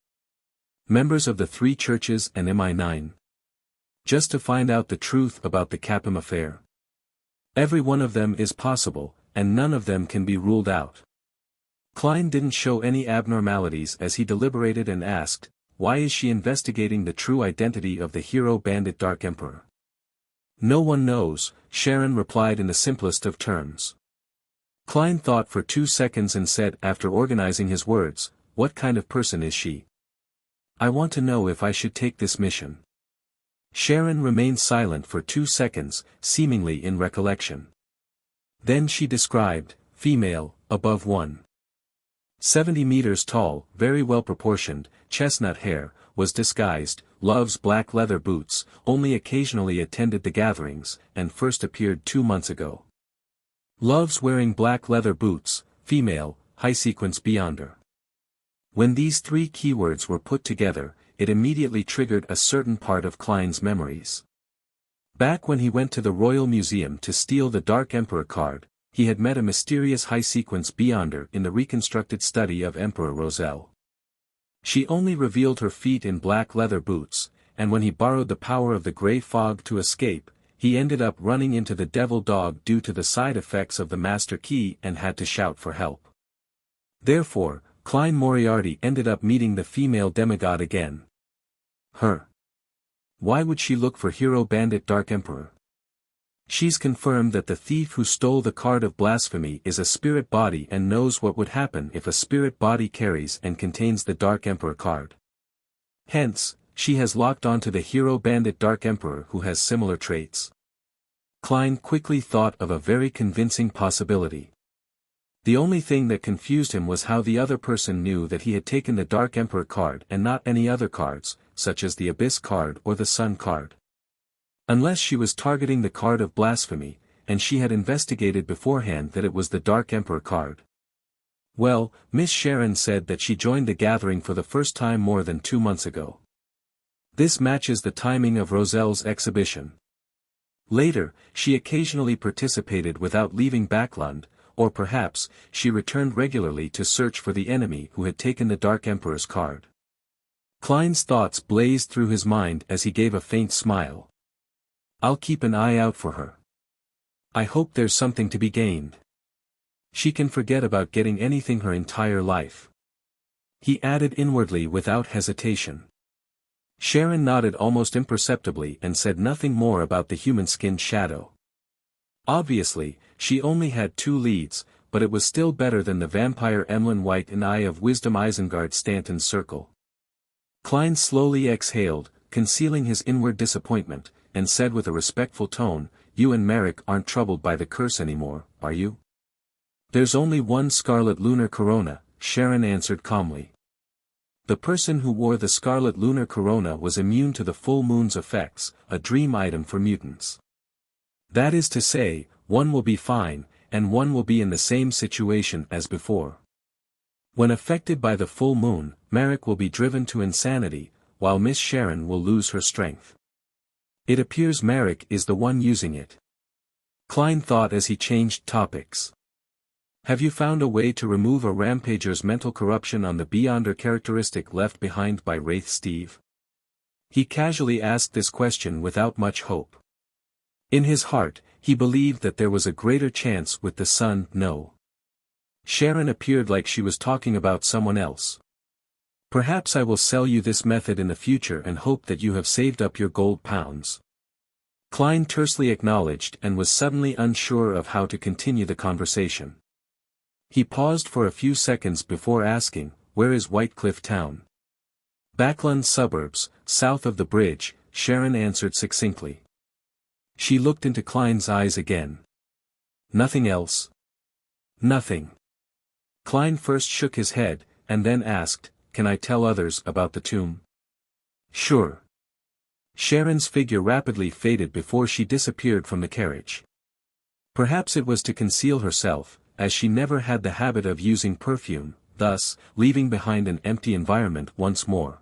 [SPEAKER 1] Members of the Three Churches and MI9. Just to find out the truth about the Capim affair. Every one of them is possible, and none of them can be ruled out. Klein didn't show any abnormalities as he deliberated and asked, why is she investigating the true identity of the Hero Bandit Dark Emperor? No one knows, Sharon replied in the simplest of terms. Klein thought for 2 seconds and said after organizing his words, what kind of person is she? I want to know if I should take this mission. Sharon remained silent for 2 seconds, seemingly in recollection. Then she described, female, above 170 meters tall, very well proportioned, chestnut hair, was disguised, loves black leather boots, only occasionally attended the gatherings, and first appeared 2 months ago. Loves wearing black leather boots, female, high-sequence beyonder. When these 3 keywords were put together, it immediately triggered a certain part of Klein's memories. Back when he went to the Royal Museum to steal the Dark Emperor card, he had met a mysterious high-sequence Beyonder in the reconstructed study of Emperor Roselle. She only revealed her feet in black leather boots, and when he borrowed the power of the grey fog to escape, he ended up running into the devil dog due to the side effects of the master key and had to shout for help. Therefore, Klein Moriarty ended up meeting the female demigod again. Her. Why would she look for hero bandit Dark Emperor? She's confirmed that the thief who stole the card of blasphemy is a spirit body and knows what would happen if a spirit body carries and contains the Dark Emperor card. Hence, she has locked onto the hero bandit Dark Emperor who has similar traits. Klein quickly thought of a very convincing possibility. The only thing that confused him was how the other person knew that he had taken the Dark Emperor card and not any other cards, such as the Abyss card or the Sun card. Unless she was targeting the card of blasphemy, and she had investigated beforehand that it was the Dark Emperor card. Well, Miss Sharon said that she joined the gathering for the first time more than 2 months ago. This matches the timing of Roselle's exhibition. Later, she occasionally participated without leaving Backlund, or perhaps, she returned regularly to search for the enemy who had taken the Dark Emperor's card. Klein's thoughts blazed through his mind as he gave a faint smile. I'll keep an eye out for her. I hope there's something to be gained. She can forget about getting anything her entire life. He added inwardly without hesitation. Sharon nodded almost imperceptibly and said nothing more about the human-skinned shadow. Obviously, she only had 2 leads, but it was still better than the vampire Emlyn White and Eye of Wisdom Isengard Stanton's circle. Klein slowly exhaled, concealing his inward disappointment, and said with a respectful tone, "You and Merrick aren't troubled by the curse anymore, are you?" "There's only one scarlet lunar corona," Sharon answered calmly. The person who wore the scarlet lunar corona was immune to the full moon's effects, a dream item for mutants. That is to say, one will be fine, and one will be in the same situation as before. When affected by the full moon, Merrick will be driven to insanity, while Miss Sharon will lose her strength. It appears Merrick is the one using it. Klein thought as he changed topics. Have you found a way to remove a rampager's mental corruption on the Beyonder characteristic left behind by Wraith Steve? He casually asked this question without much hope. In his heart, he believed that there was a greater chance with the Sun. No. Sharon appeared like she was talking about someone else. Perhaps I will sell you this method in the future and hope that you have saved up your gold pounds. Klein tersely acknowledged and was suddenly unsure of how to continue the conversation. He paused for a few seconds before asking, "Where is Whitecliff Town?" "Backlund suburbs, south of the bridge," Sharon answered succinctly. She looked into Klein's eyes again. "Nothing else?" "Nothing." Klein first shook his head, and then asked, "Can I tell others about the tomb?" "Sure." Sharon's figure rapidly faded before she disappeared from the carriage. Perhaps it was to conceal herself, as she never had the habit of using perfume, thus, leaving behind an empty environment once more.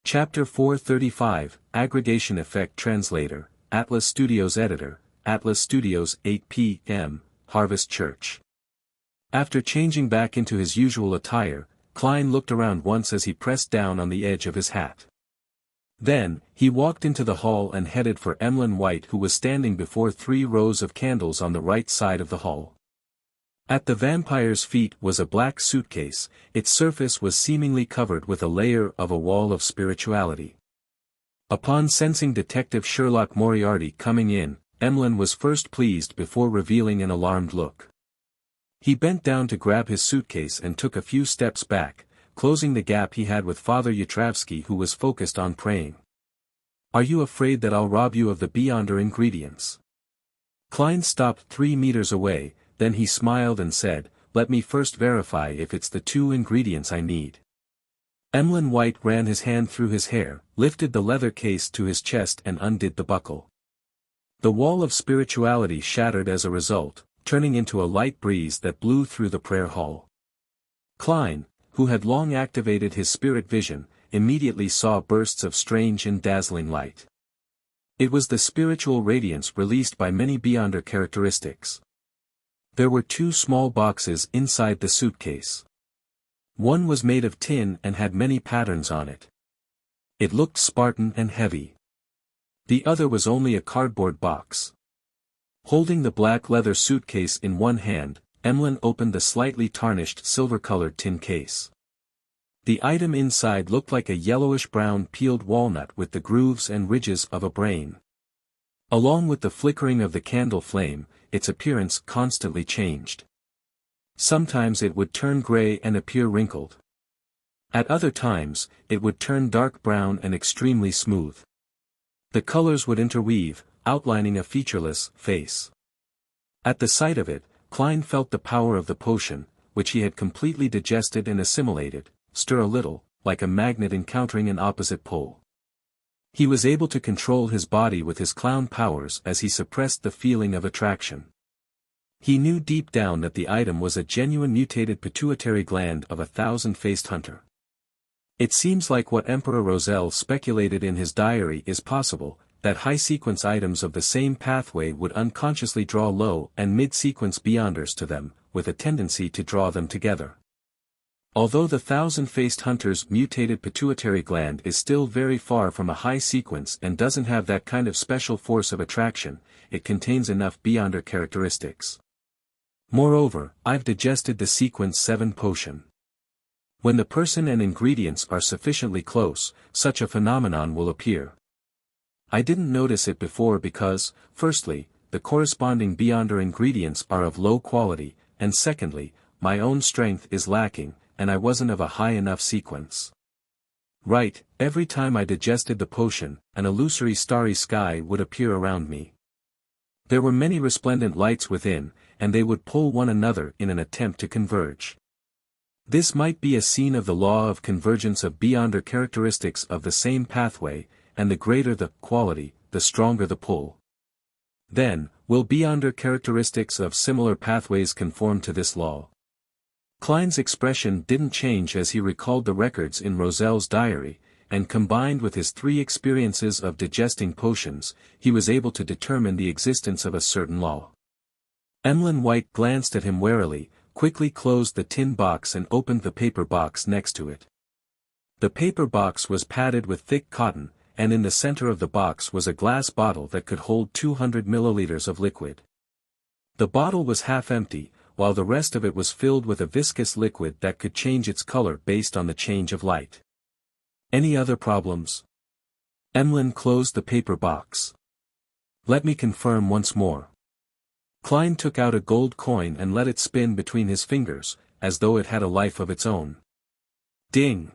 [SPEAKER 1] Chapter 435, Aggregation Effect Translator, Atlas Studios Editor, Atlas Studios 8 p.m., Harvest Church. After changing back into his usual attire, Klein looked around once as he pressed down on the edge of his hat. Then, he walked into the hall and headed for Emlyn White, who was standing before 3 rows of candles on the right side of the hall. At the vampire's feet was a black suitcase, its surface was seemingly covered with a layer of a wall of spirituality. Upon sensing Detective Sherlock Moriarty coming in, Emlyn was first pleased before revealing an alarmed look. He bent down to grab his suitcase and took a few steps back, closing the gap he had with Father Yatravsky, who was focused on praying. "Are you afraid that I'll rob you of the Beyonder ingredients?" Klein stopped 3 meters away. Then he smiled and said, "Let me first verify if it's the 2 ingredients I need." Emlyn White ran his hand through his hair, lifted the leather case to his chest and undid the buckle. The wall of spirituality shattered as a result, turning into a light breeze that blew through the prayer hall. Klein, who had long activated his spirit vision, immediately saw bursts of strange and dazzling light. It was the spiritual radiance released by many Beyonder characteristics. There were two small boxes inside the suitcase. One was made of tin and had many patterns on it. It looked Spartan and heavy. The other was only a cardboard box. Holding the black leather suitcase in one hand, Emlyn opened the slightly tarnished silver-colored tin case. The item inside looked like a yellowish-brown peeled walnut with the grooves and ridges of a brain. Along with the flickering of the candle flame, its appearance constantly changed. Sometimes it would turn gray and appear wrinkled. At other times, it would turn dark brown and extremely smooth. The colors would interweave, outlining a featureless face. At the sight of it, Klein felt the power of the potion, which he had completely digested and assimilated, stir a little, like a magnet encountering an opposite pole. He was able to control his body with his clown powers as he suppressed the feeling of attraction. He knew deep down that the item was a genuine mutated pituitary gland of a thousand-faced hunter. It seems like what Emperor Roselle speculated in his diary is possible, that high-sequence items of the same pathway would unconsciously draw low and mid-sequence beyonders to them, with a tendency to draw them together. Although the thousand-faced hunter's mutated pituitary gland is still very far from a high sequence and doesn't have that kind of special force of attraction, it contains enough beyonder characteristics. Moreover, I've digested the sequence 7 potion. When the person and ingredients are sufficiently close, such a phenomenon will appear. I didn't notice it before because, firstly, the corresponding beyonder ingredients are of low quality, and secondly, my own strength is lacking, and I wasn't of a high enough sequence. Right, every time I digested the potion, an illusory starry sky would appear around me. There were many resplendent lights within, and they would pull one another in an attempt to converge. This might be a scene of the law of convergence of beyonder characteristics of the same pathway, and the greater the quality, the stronger the pull. Then, will beyonder characteristics of similar pathways conform to this law? Klein's expression didn't change as he recalled the records in Roselle's diary, and combined with his 3 experiences of digesting potions, he was able to determine the existence of a certain law. Emlyn White glanced at him warily, quickly closed the tin box and opened the paper box next to it. The paper box was padded with thick cotton, and in the center of the box was a glass bottle that could hold 200 milliliters of liquid. The bottle was half empty, while the rest of it was filled with a viscous liquid that could change its color based on the change of light. Any other problems? Emlyn closed the paper box. Let me confirm once more. Klein took out a gold coin and let it spin between his fingers, as though it had a life of its own. Ding!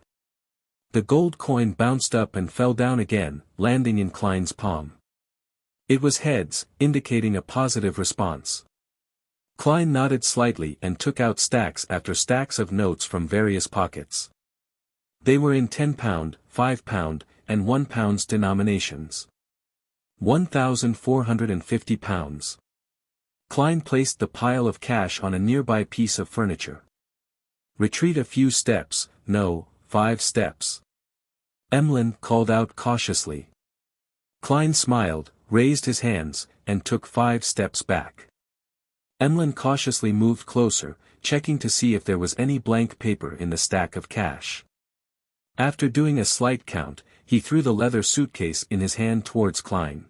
[SPEAKER 1] The gold coin bounced up and fell down again, landing in Klein's palm. It was heads, indicating a positive response. Klein nodded slightly and took out stacks after stacks of notes from various pockets. They were in £10, £5, and £1 denominations. £1,450. Klein placed the pile of cash on a nearby piece of furniture. Retreat a few steps, no, 5 steps. Emlyn called out cautiously. Klein smiled, raised his hands, and took 5 steps back. Emlyn cautiously moved closer, checking to see if there was any blank paper in the stack of cash. After doing a slight count, he threw the leather suitcase in his hand towards Klein.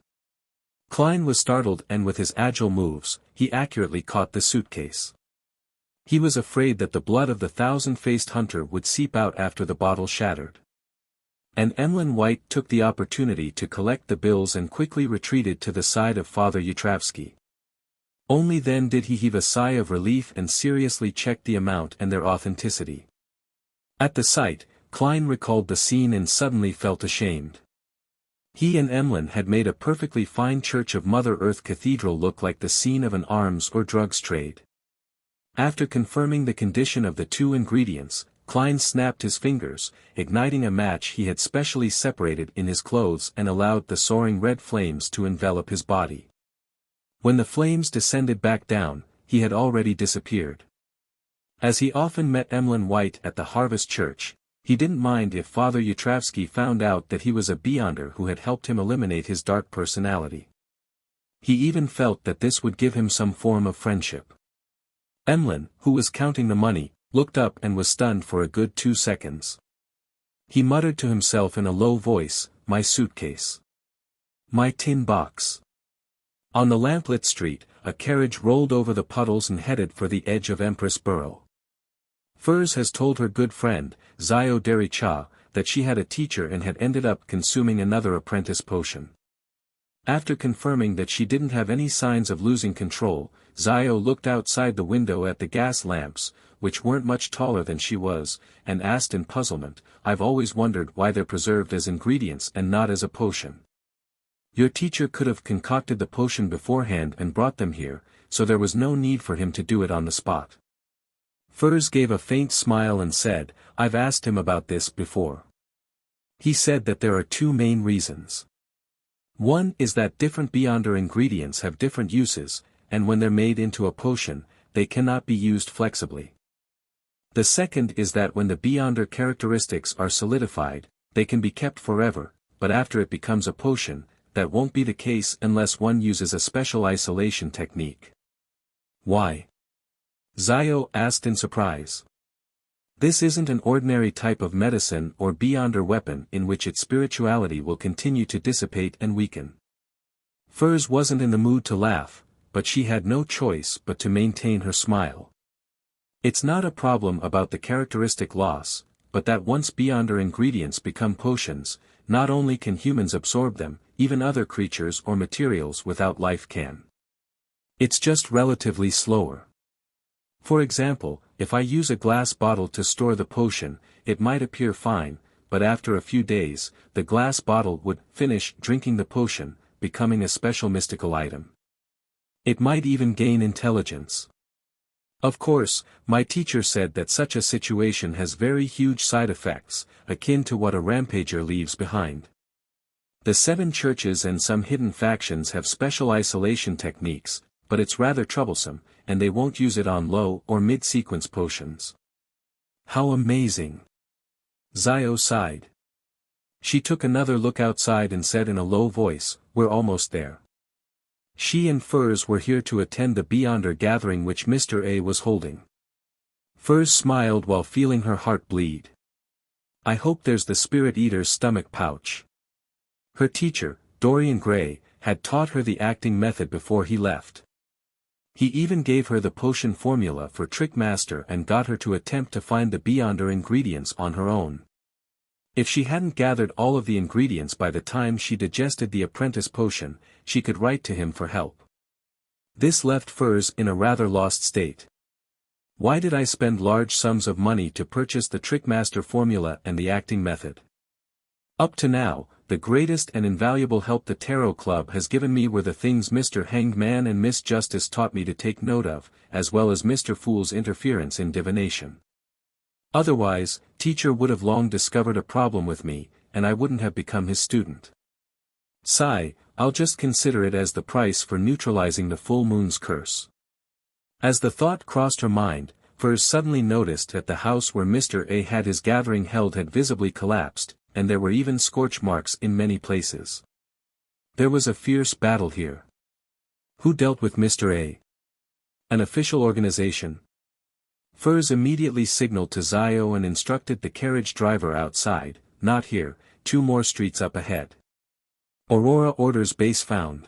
[SPEAKER 1] Klein was startled and with his agile moves, he accurately caught the suitcase. He was afraid that the blood of the thousand-faced hunter would seep out after the bottle shattered. And Emlyn White took the opportunity to collect the bills and quickly retreated to the side of Father Yutravsky. Only then did he heave a sigh of relief and seriously check the amount and their authenticity. At the sight, Klein recalled the scene and suddenly felt ashamed. He and Emlyn had made a perfectly fine Church of Mother Earth Cathedral look like the scene of an arms or drugs trade. After confirming the condition of the 2 ingredients, Klein snapped his fingers, igniting a match he had specially separated in his clothes and allowed the soaring red flames to envelop his body. When the flames descended back down, he had already disappeared. As he often met Emlyn White at the Harvest Church, he didn't mind if Father Yutravsky found out that he was a beyonder who had helped him eliminate his dark personality. He even felt that this would give him some form of friendship. Emlyn, who was counting the money, looked up and was stunned for a good 2 seconds. He muttered to himself in a low voice, "My suitcase. My tin box." On the lamplit street, a carriage rolled over the puddles and headed for the edge of Empress Borough. Furs has told her good friend, Zio Dericha, that she had a teacher and had ended up consuming another apprentice potion. After confirming that she didn't have any signs of losing control, Zio looked outside the window at the gas lamps, which weren't much taller than she was, and asked in puzzlement, "I've always wondered why they're preserved as ingredients and not as a potion. Your teacher could have concocted the potion beforehand and brought them here, so there was no need for him to do it on the spot." Furs gave a faint smile and said, "I've asked him about this before. He said that there are two main reasons. One is that different Beyonder ingredients have different uses, and when they're made into a potion, they cannot be used flexibly. The second is that when the Beyonder characteristics are solidified, they can be kept forever, but after it becomes a potion, that won't be the case unless one uses a special isolation technique." "Why?" Zio asked in surprise. "This isn't an ordinary type of medicine or Beyonder weapon in which its spirituality will continue to dissipate and weaken." Furs wasn't in the mood to laugh, but she had no choice but to maintain her smile. "It's not a problem about the characteristic loss, but that once Beyonder ingredients become potions, not only can humans absorb them, even other creatures or materials without life can. It's just relatively slower. For example, if I use a glass bottle to store the potion, it might appear fine, but after a few days, the glass bottle would finish drinking the potion, becoming a special mystical item. It might even gain intelligence. Of course, my teacher said that such a situation has very huge side effects, akin to what a rampager leaves behind. The 7 churches and some hidden factions have special isolation techniques, but it's rather troublesome, and they won't use it on low or mid-sequence potions." "How amazing!" Zio sighed. She took another look outside and said in a low voice, "We're almost there." She and Furs were here to attend the Beyonder gathering which Mr. A was holding. Furs smiled while feeling her heart bleed. "I hope there's the Spirit Eater's stomach pouch." Her teacher, Dorian Gray, had taught her the acting method before he left. He even gave her the potion formula for Trickmaster and got her to attempt to find the Beyonder ingredients on her own. If she hadn't gathered all of the ingredients by the time she digested the apprentice potion, she could write to him for help. This left Furs in a rather lost state. Why did I spend large sums of money to purchase the Trickmaster formula and the acting method? Up to now, the greatest and invaluable help the Tarot Club has given me were the things Mr. Hanged Man and Miss Justice taught me to take note of, as well as Mr. Fool's interference in divination. Otherwise, teacher would have long discovered a problem with me, and I wouldn't have become his student. Sigh, I'll just consider it as the price for neutralizing the full moon's curse." As the thought crossed her mind, Furs suddenly noticed that the house where Mr. A had his gathering held had visibly collapsed, and there were even scorch marks in many places. There was a fierce battle here. Who dealt with Mr. A? An official organization? Furs immediately signaled to Zio and instructed the carriage driver outside, "Not here, 2 more streets up ahead. Aurora orders base found.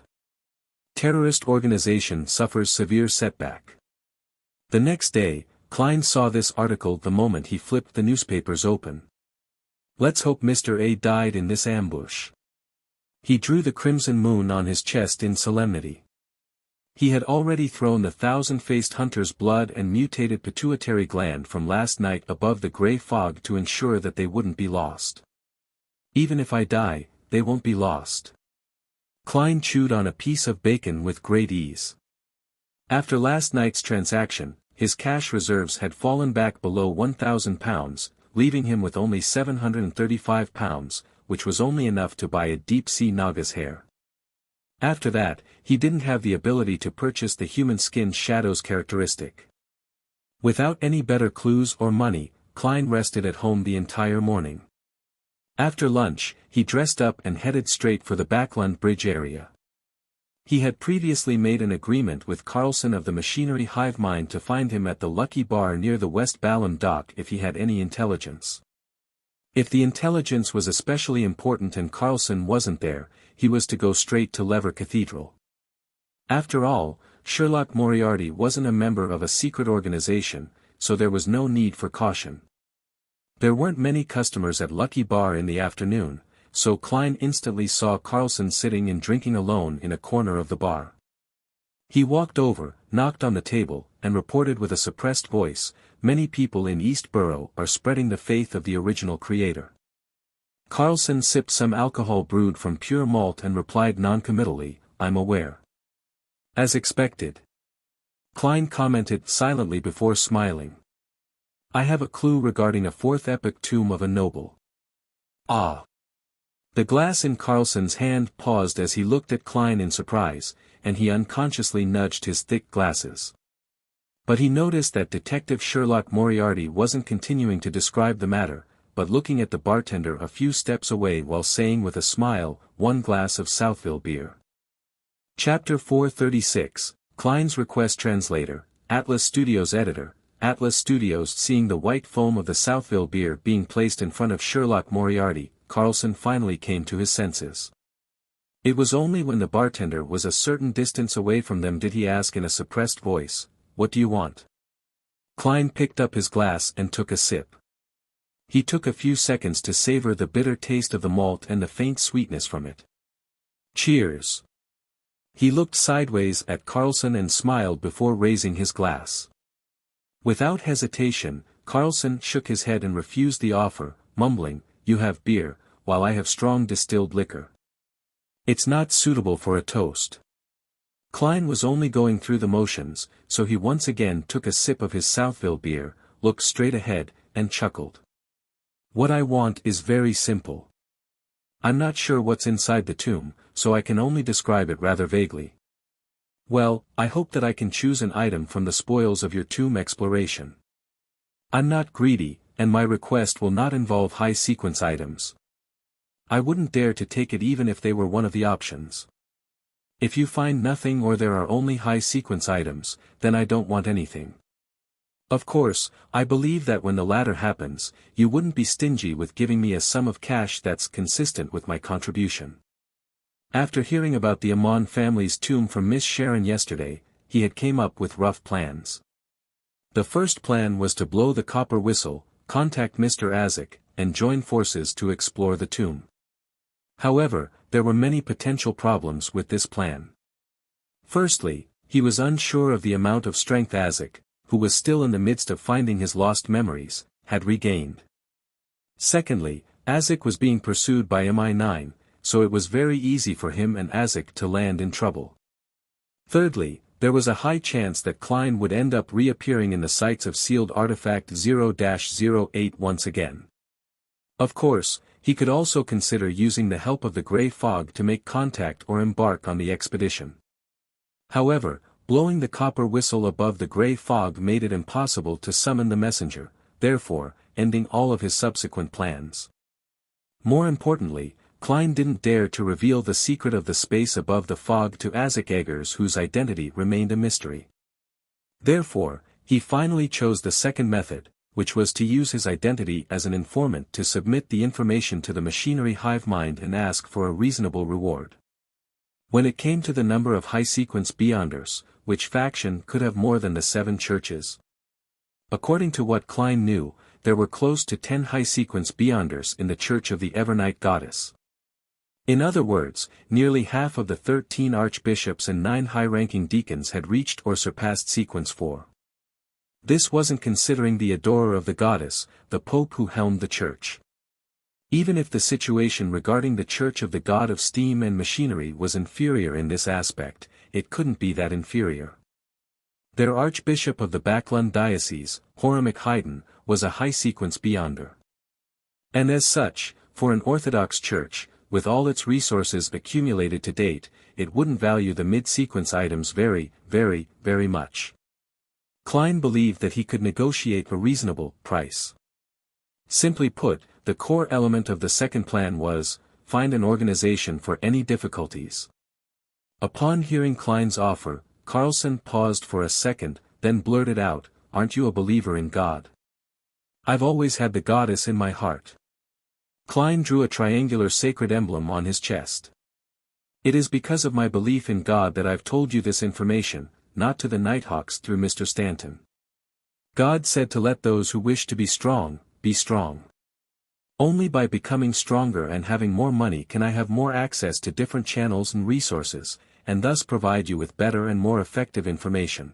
[SPEAKER 1] Terrorist organization suffers severe setback." The next day, Klein saw this article the moment he flipped the newspapers open. "Let's hope Mr. A died in this ambush." He drew the crimson moon on his chest in solemnity. He had already thrown the 1,000-faced hunter's blood and mutated pituitary gland from last night above the gray fog to ensure that they wouldn't be lost. "Even if I die, they won't be lost." Klein chewed on a piece of bacon with great ease. After last night's transaction, his cash reserves had fallen back below £1,000, leaving him with only £735, which was only enough to buy a deep-sea Naga's hair. After that, he didn't have the ability to purchase the human skin shadows characteristic. Without any better clues or money, Klein rested at home the entire morning. After lunch, he dressed up and headed straight for the Backland Bridge area. He had previously made an agreement with Carlson of the machinery hive mind to find him at the Lucky Bar near the West Balham dock if he had any intelligence. If the intelligence was especially important and Carlson wasn't there, he was to go straight to Lever Cathedral. After all, Sherlock Moriarty wasn't a member of a secret organization, so there was no need for caution. There weren't many customers at Lucky Bar in the afternoon, so Klein instantly saw Carlson sitting and drinking alone in a corner of the bar. He walked over, knocked on the table, and reported with a suppressed voice, "Many people in East Borough are spreading the faith of the original creator." Carlson sipped some alcohol brewed from pure malt and replied noncommittally, "I'm aware." "As expected." Klein commented silently before smiling. "I have a clue regarding a fourth epoch tomb of a noble." "Ah." The glass in Carlson's hand paused as he looked at Klein in surprise, and he unconsciously nudged his thick glasses. But he noticed that Detective Sherlock Moriarty wasn't continuing to describe the matter, but looking at the bartender a few steps away while saying with a smile, "1 glass of Southville beer." Chapter 436, Klein's Request Translator, Atlas Studios Editor. Atlas Studios. Seeing the white foam of the Southville beer being placed in front of Sherlock Moriarty, Carlson finally came to his senses. It was only when the bartender was a certain distance away from them did he ask in a suppressed voice, "What do you want?" Klein picked up his glass and took a sip. He took a few seconds to savor the bitter taste of the malt and the faint sweetness from it. "Cheers." He looked sideways at Carlson and smiled before raising his glass. Without hesitation, Carlson shook his head and refused the offer, mumbling, "You have beer, while I have strong distilled liquor. It's not suitable for a toast." Klein was only going through the motions, so he once again took a sip of his Southville beer, looked straight ahead, and chuckled. "What I want is very simple. I'm not sure what's inside the tomb, so I can only describe it rather vaguely. Well, I hope that I can choose an item from the spoils of your tomb exploration. I'm not greedy, and my request will not involve high-sequence items. I wouldn't dare to take it even if they were one of the options. If you find nothing or there are only high-sequence items, then I don't want anything. Of course, I believe that when the latter happens, you wouldn't be stingy with giving me a sum of cash that's consistent with my contribution." After hearing about the Amon family's tomb from Miss Sharon yesterday, he had came up with rough plans. The first plan was to blow the copper whistle, contact Mr. Azek, and join forces to explore the tomb. However, there were many potential problems with this plan. Firstly, he was unsure of the amount of strength Azek, who was still in the midst of finding his lost memories, had regained. Secondly, Azek was being pursued by MI9, so it was very easy for him and Azek to land in trouble. Thirdly, there was a high chance that Klein would end up reappearing in the sites of sealed artifact 0-08 once again. Of course, he could also consider using the help of the Grey Fog to make contact or embark on the expedition. However, blowing the copper whistle above the Grey Fog made it impossible to summon the messenger, therefore, ending all of his subsequent plans. More importantly, Klein didn't dare to reveal the secret of the space above the fog to Azek Eggers, whose identity remained a mystery. Therefore, he finally chose the second method, which was to use his identity as an informant to submit the information to the machinery hive mind and ask for a reasonable reward. When it came to the number of high-sequence Beyonders, which faction could have more than the 7 churches? According to what Klein knew, there were close to 10 high-sequence Beyonders in the Church of the Evernight Goddess. In other words, nearly half of the 13 archbishops and 9 high-ranking deacons had reached or surpassed sequence 4. This wasn't considering the adorer of the goddess, the Pope who helmed the church. Even if the situation regarding the Church of the God of Steam and Machinery was inferior in this aspect, it couldn't be that inferior. Their Archbishop of the Backlund Diocese, Horamic Haydn, was a high-sequence Beyonder. And as such, for an Orthodox church, with all its resources accumulated to date, it wouldn't value the mid-sequence items very, very, very much. Klein believed that he could negotiate a reasonable price. Simply put, the core element of the second plan was, find an organization for any difficulties. Upon hearing Klein's offer, Carlson paused for a second, then blurted out, "Aren't you a believer in God?" "I've always had the goddess in my heart." Klein drew a triangular sacred emblem on his chest. "It is because of my belief in God that I've told you this information, not to the Nighthawks through Mr. Stanton. God said to let those who wish to be strong, be strong. Only by becoming stronger and having more money can I have more access to different channels and resources, and thus provide you with better and more effective information."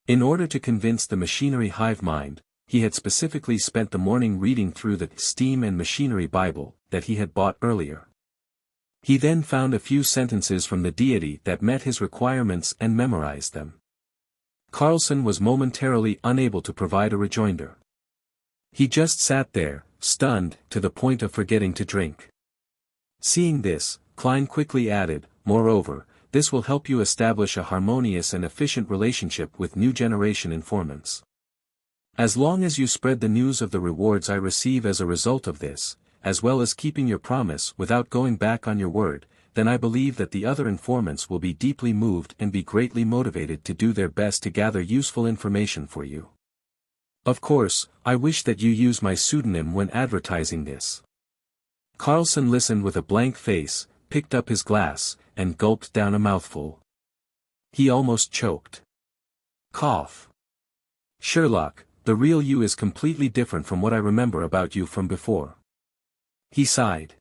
[SPEAKER 1] In order to convince the machinery hive mind, he had specifically spent the morning reading through the Steam and Machinery Bible that he had bought earlier. He then found a few sentences from the deity that met his requirements and memorized them. Carlson was momentarily unable to provide a rejoinder. He just sat there, stunned, to the point of forgetting to drink. Seeing this, Klein quickly added, "Moreover, this will help you establish a harmonious and efficient relationship with new generation informants. As long as you spread the news of the rewards I receive as a result of this, as well as keeping your promise without going back on your word, then I believe that the other informants will be deeply moved and be greatly motivated to do their best to gather useful information for you. Of course, I wish that you use my pseudonym when advertising this." Carlson listened with a blank face, picked up his glass, and gulped down a mouthful. He almost choked. Cough. "Sherlock, the real you is completely different from what I remember about you from before." He sighed.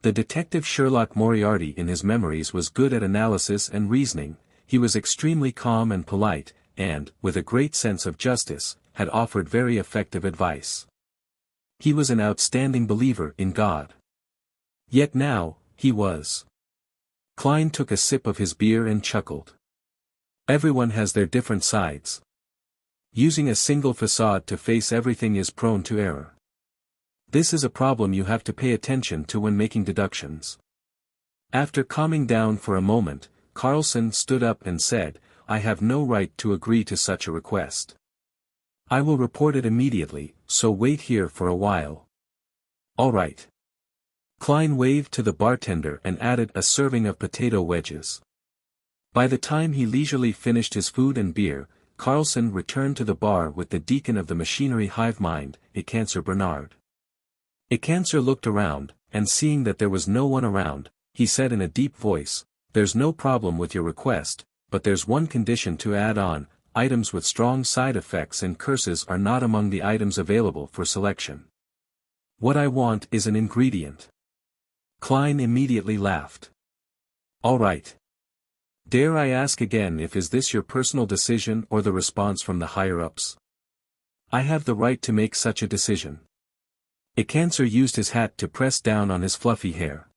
[SPEAKER 1] The detective Sherlock Moriarty in his memories was good at analysis and reasoning, he was extremely calm and polite, and, with a great sense of justice, had offered very effective advice. He was an outstanding believer in God. Yet now, he was. Klein took a sip of his beer and chuckled. Everyone has their different sides. Using a single facade to face everything is prone to error. This is a problem you have to pay attention to when making deductions. After calming down for a moment, Carlson stood up and said, "I have no right to agree to such a request. I will report it immediately, so wait here for a while." "All right." Klein waved to the bartender and added a serving of potato wedges. By the time he leisurely finished his food and beer, Carlson returned to the bar with the deacon of the machinery hive mind, Ecancer Bernard. Ecancer looked around, and seeing that there was no one around, he said in a deep voice, "There's no problem with your request, but there's one condition to add on, items with strong side effects and curses are not among the items available for selection. What I want is an ingredient." Klein immediately laughed. "All right. Dare I ask again if is this your personal decision or the response from the higher-ups?" "I have the right to make such a decision." Ecancer used his hat to press down on his fluffy hair.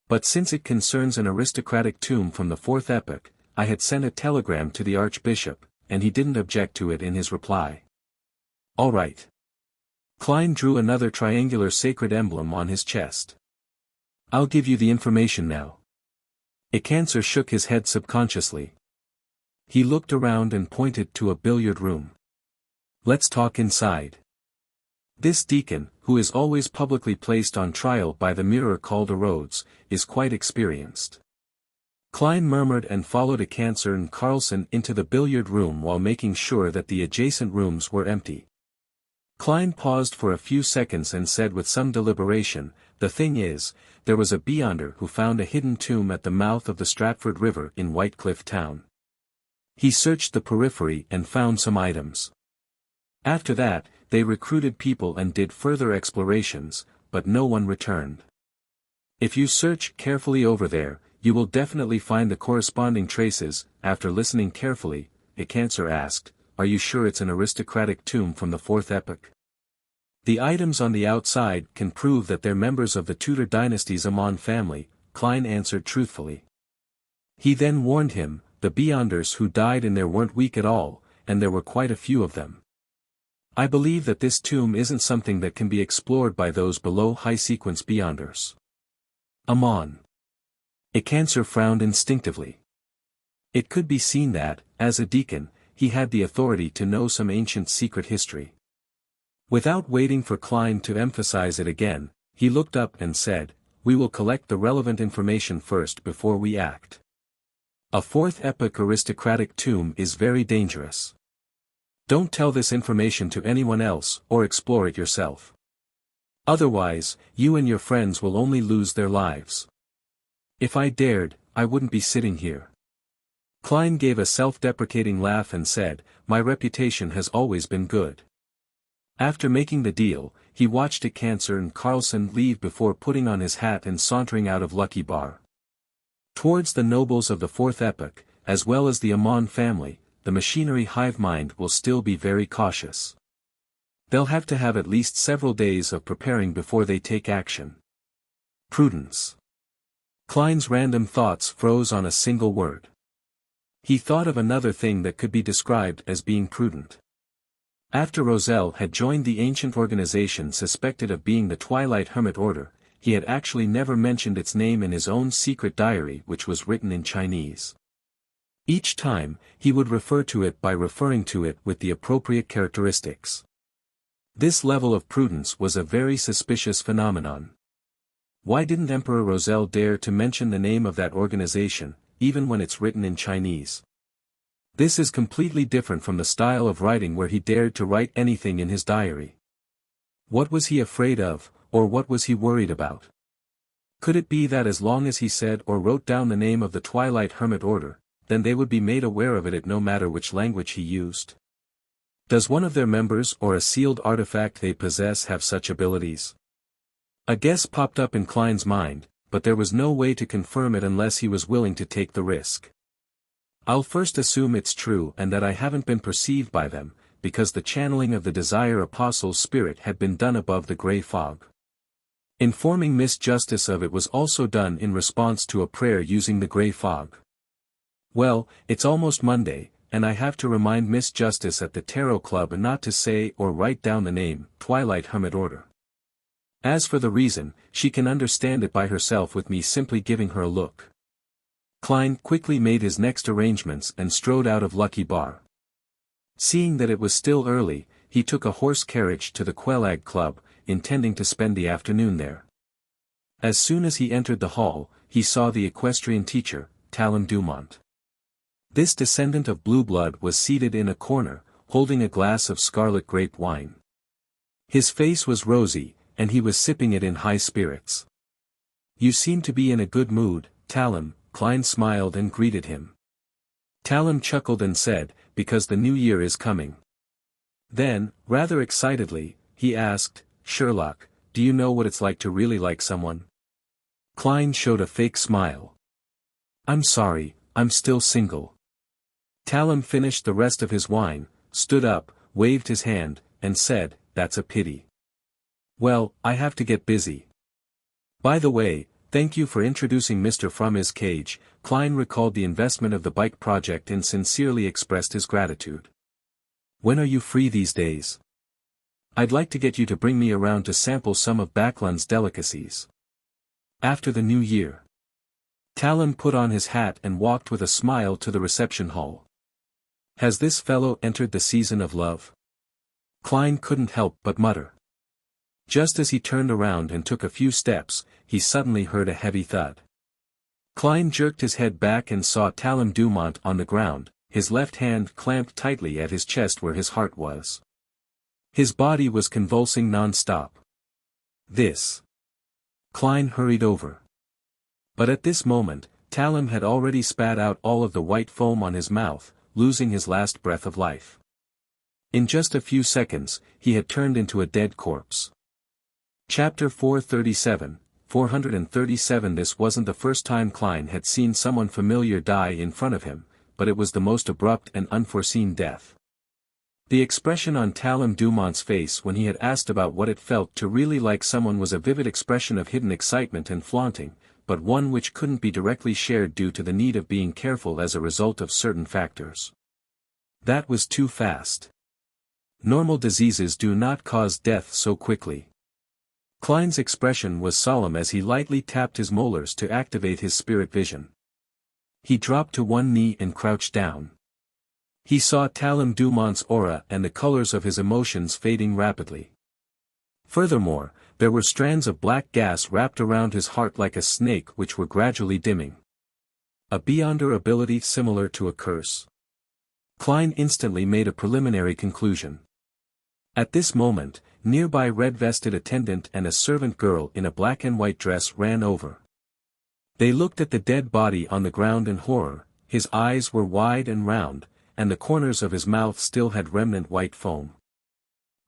[SPEAKER 1] "But since it concerns an aristocratic tomb from the fourth epoch, I had sent a telegram to the Archbishop, and he didn't object to it in his reply." "All right." Klein drew another triangular sacred emblem on his chest. "I'll give you the information now." Ecancer shook his head subconsciously. He looked around and pointed to a billiard room. "Let's talk inside. This deacon, who is always publicly placed on trial by the mirror called a Rhodes, is quite experienced." Klein murmured and followed Ecancer and Carlson into the billiard room while making sure that the adjacent rooms were empty. Klein paused for a few seconds and said with some deliberation, "The thing is, there was a beyonder who found a hidden tomb at the mouth of the Stratford River in Whitecliff Town. He searched the periphery and found some items. After that, they recruited people and did further explorations, but no one returned. If you search carefully over there, you will definitely find the corresponding traces." After listening carefully, Ecancer asked, "Are you sure it's an aristocratic tomb from the fourth epoch?" "The items on the outside can prove that they're members of the Tudor dynasty's Amon family," Klein answered truthfully. He then warned him, "The beyonders who died in there weren't weak at all, and there were quite a few of them. I believe that this tomb isn't something that can be explored by those below high-sequence beyonders." "Amon." Ecancer frowned instinctively. It could be seen that, as a deacon, he had the authority to know some ancient secret history. Without waiting for Klein to emphasize it again, he looked up and said, "We will collect the relevant information first before we act." A fourth epoch aristocratic tomb is very dangerous. Don't tell this information to anyone else or explore it yourself. Otherwise, you and your friends will only lose their lives. If I dared, I wouldn't be sitting here. Klein gave a self-deprecating laugh and said, "My reputation has always been good." After making the deal, he watched Cancer and Carlson leave before putting on his hat and sauntering out of Lucky Bar. Towards the nobles of the fourth epoch, as well as the Amon family, the machinery hive mind will still be very cautious. They'll have to have at least several days of preparing before they take action. Prudence. Klein's random thoughts froze on a single word. He thought of another thing that could be described as being prudent. After Roselle had joined the ancient organization suspected of being the Twilight Hermit Order, he had actually never mentioned its name in his own secret diary, which was written in Chinese. Each time, he would refer to it by referring to it with the appropriate characteristics. This level of prudence was a very suspicious phenomenon. Why didn't Emperor Roselle dare to mention the name of that organization, even when it's written in Chinese? This is completely different from the style of writing where he dared to write anything in his diary. What was he afraid of, or what was he worried about? Could it be that as long as he said or wrote down the name of the Twilight Hermit Order, then they would be made aware of it no matter which language he used? Does one of their members or a sealed artifact they possess have such abilities? A guess popped up in Klein's mind, but there was no way to confirm it unless he was willing to take the risk. I'll first assume it's true and that I haven't been perceived by them, because the channeling of the Desire Apostle's spirit had been done above the grey fog. Informing Miss Justice of it was also done in response to a prayer using the grey fog. Well, it's almost Monday, and I have to remind Miss Justice at the Tarot Club not to say or write down the name, Twilight Hermit Order. As for the reason, she can understand it by herself with me simply giving her a look. Klein quickly made his next arrangements and strode out of Lucky Bar. Seeing that it was still early, he took a horse carriage to the Quelag Club, intending to spend the afternoon there. As soon as he entered the hall, he saw the equestrian teacher, Talon Dumont. This descendant of blue blood was seated in a corner, holding a glass of scarlet grape wine. His face was rosy, and he was sipping it in high spirits. "You seem to be in a good mood, Talon," Klein smiled and greeted him. Talon chuckled and said, "Because the new year is coming." Then, rather excitedly, he asked, "Sherlock, do you know what it's like to really like someone?" Klein showed a fake smile. "I'm sorry, I'm still single." Talon finished the rest of his wine, stood up, waved his hand, and said, "That's a pity. Well, I have to get busy. By the way, thank you for introducing Mr. from his cage." Klein recalled the investment of the bike project and sincerely expressed his gratitude. "When are you free these days? I'd like to get you to bring me around to sample some of Backlund's delicacies." "After the new year." Talon put on his hat and walked with a smile to the reception hall. Has this fellow entered the season of love? Klein couldn't help but mutter. Just as he turned around and took a few steps, he suddenly heard a heavy thud. Klein jerked his head back and saw Talon Dumont on the ground, his left hand clamped tightly at his chest where his heart was. His body was convulsing non-stop. This. Klein hurried over. But at this moment, Talon had already spat out all of the white foam on his mouth, losing his last breath of life. In just a few seconds, he had turned into a dead corpse. Chapter 437. This wasn't the first time Klein had seen someone familiar die in front of him, but it was the most abrupt and unforeseen death. The expression on Talon Dumont's face when he had asked about what it felt to really like someone was a vivid expression of hidden excitement and flaunting, but one which couldn't be directly shared due to the need of being careful as a result of certain factors. That was too fast. Normal diseases do not cause death so quickly. Klein's expression was solemn as he lightly tapped his molars to activate his spirit vision. He dropped to one knee and crouched down. He saw Talon Dumont's aura and the colors of his emotions fading rapidly. Furthermore, there were strands of black gas wrapped around his heart like a snake which were gradually dimming. A Beyonder ability similar to a curse. Klein instantly made a preliminary conclusion. At this moment, nearby red-vested attendant and a servant girl in a black and white dress ran over. They looked at the dead body on the ground in horror. His eyes were wide and round, and the corners of his mouth still had remnant white foam.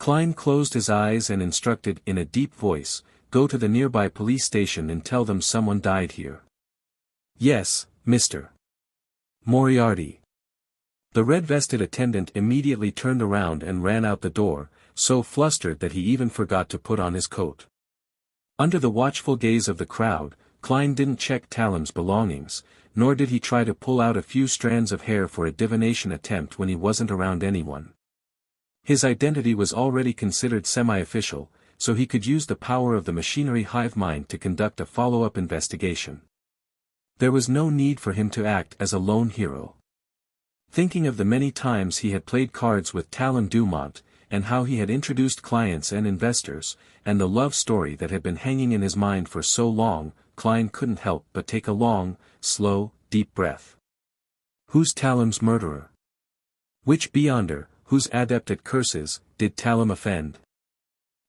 [SPEAKER 1] Klein closed his eyes and instructed in a deep voice, "Go to the nearby police station and tell them someone died here." "Yes, Mr. Moriarty." The red-vested attendant immediately turned around and ran out the door, so flustered that he even forgot to put on his coat. Under the watchful gaze of the crowd, Klein didn't check Talem's belongings, nor did he try to pull out a few strands of hair for a divination attempt when he wasn't around anyone. His identity was already considered semi-official, so he could use the power of the machinery hive mind to conduct a follow-up investigation. There was no need for him to act as a lone hero. Thinking of the many times he had played cards with Talon Dumont, and how he had introduced clients and investors, and the love story that had been hanging in his mind for so long, Klein couldn't help but take a long, slow, deep breath. Who's Talem's murderer? Which Beyonder, whose adept at curses, did Talem offend?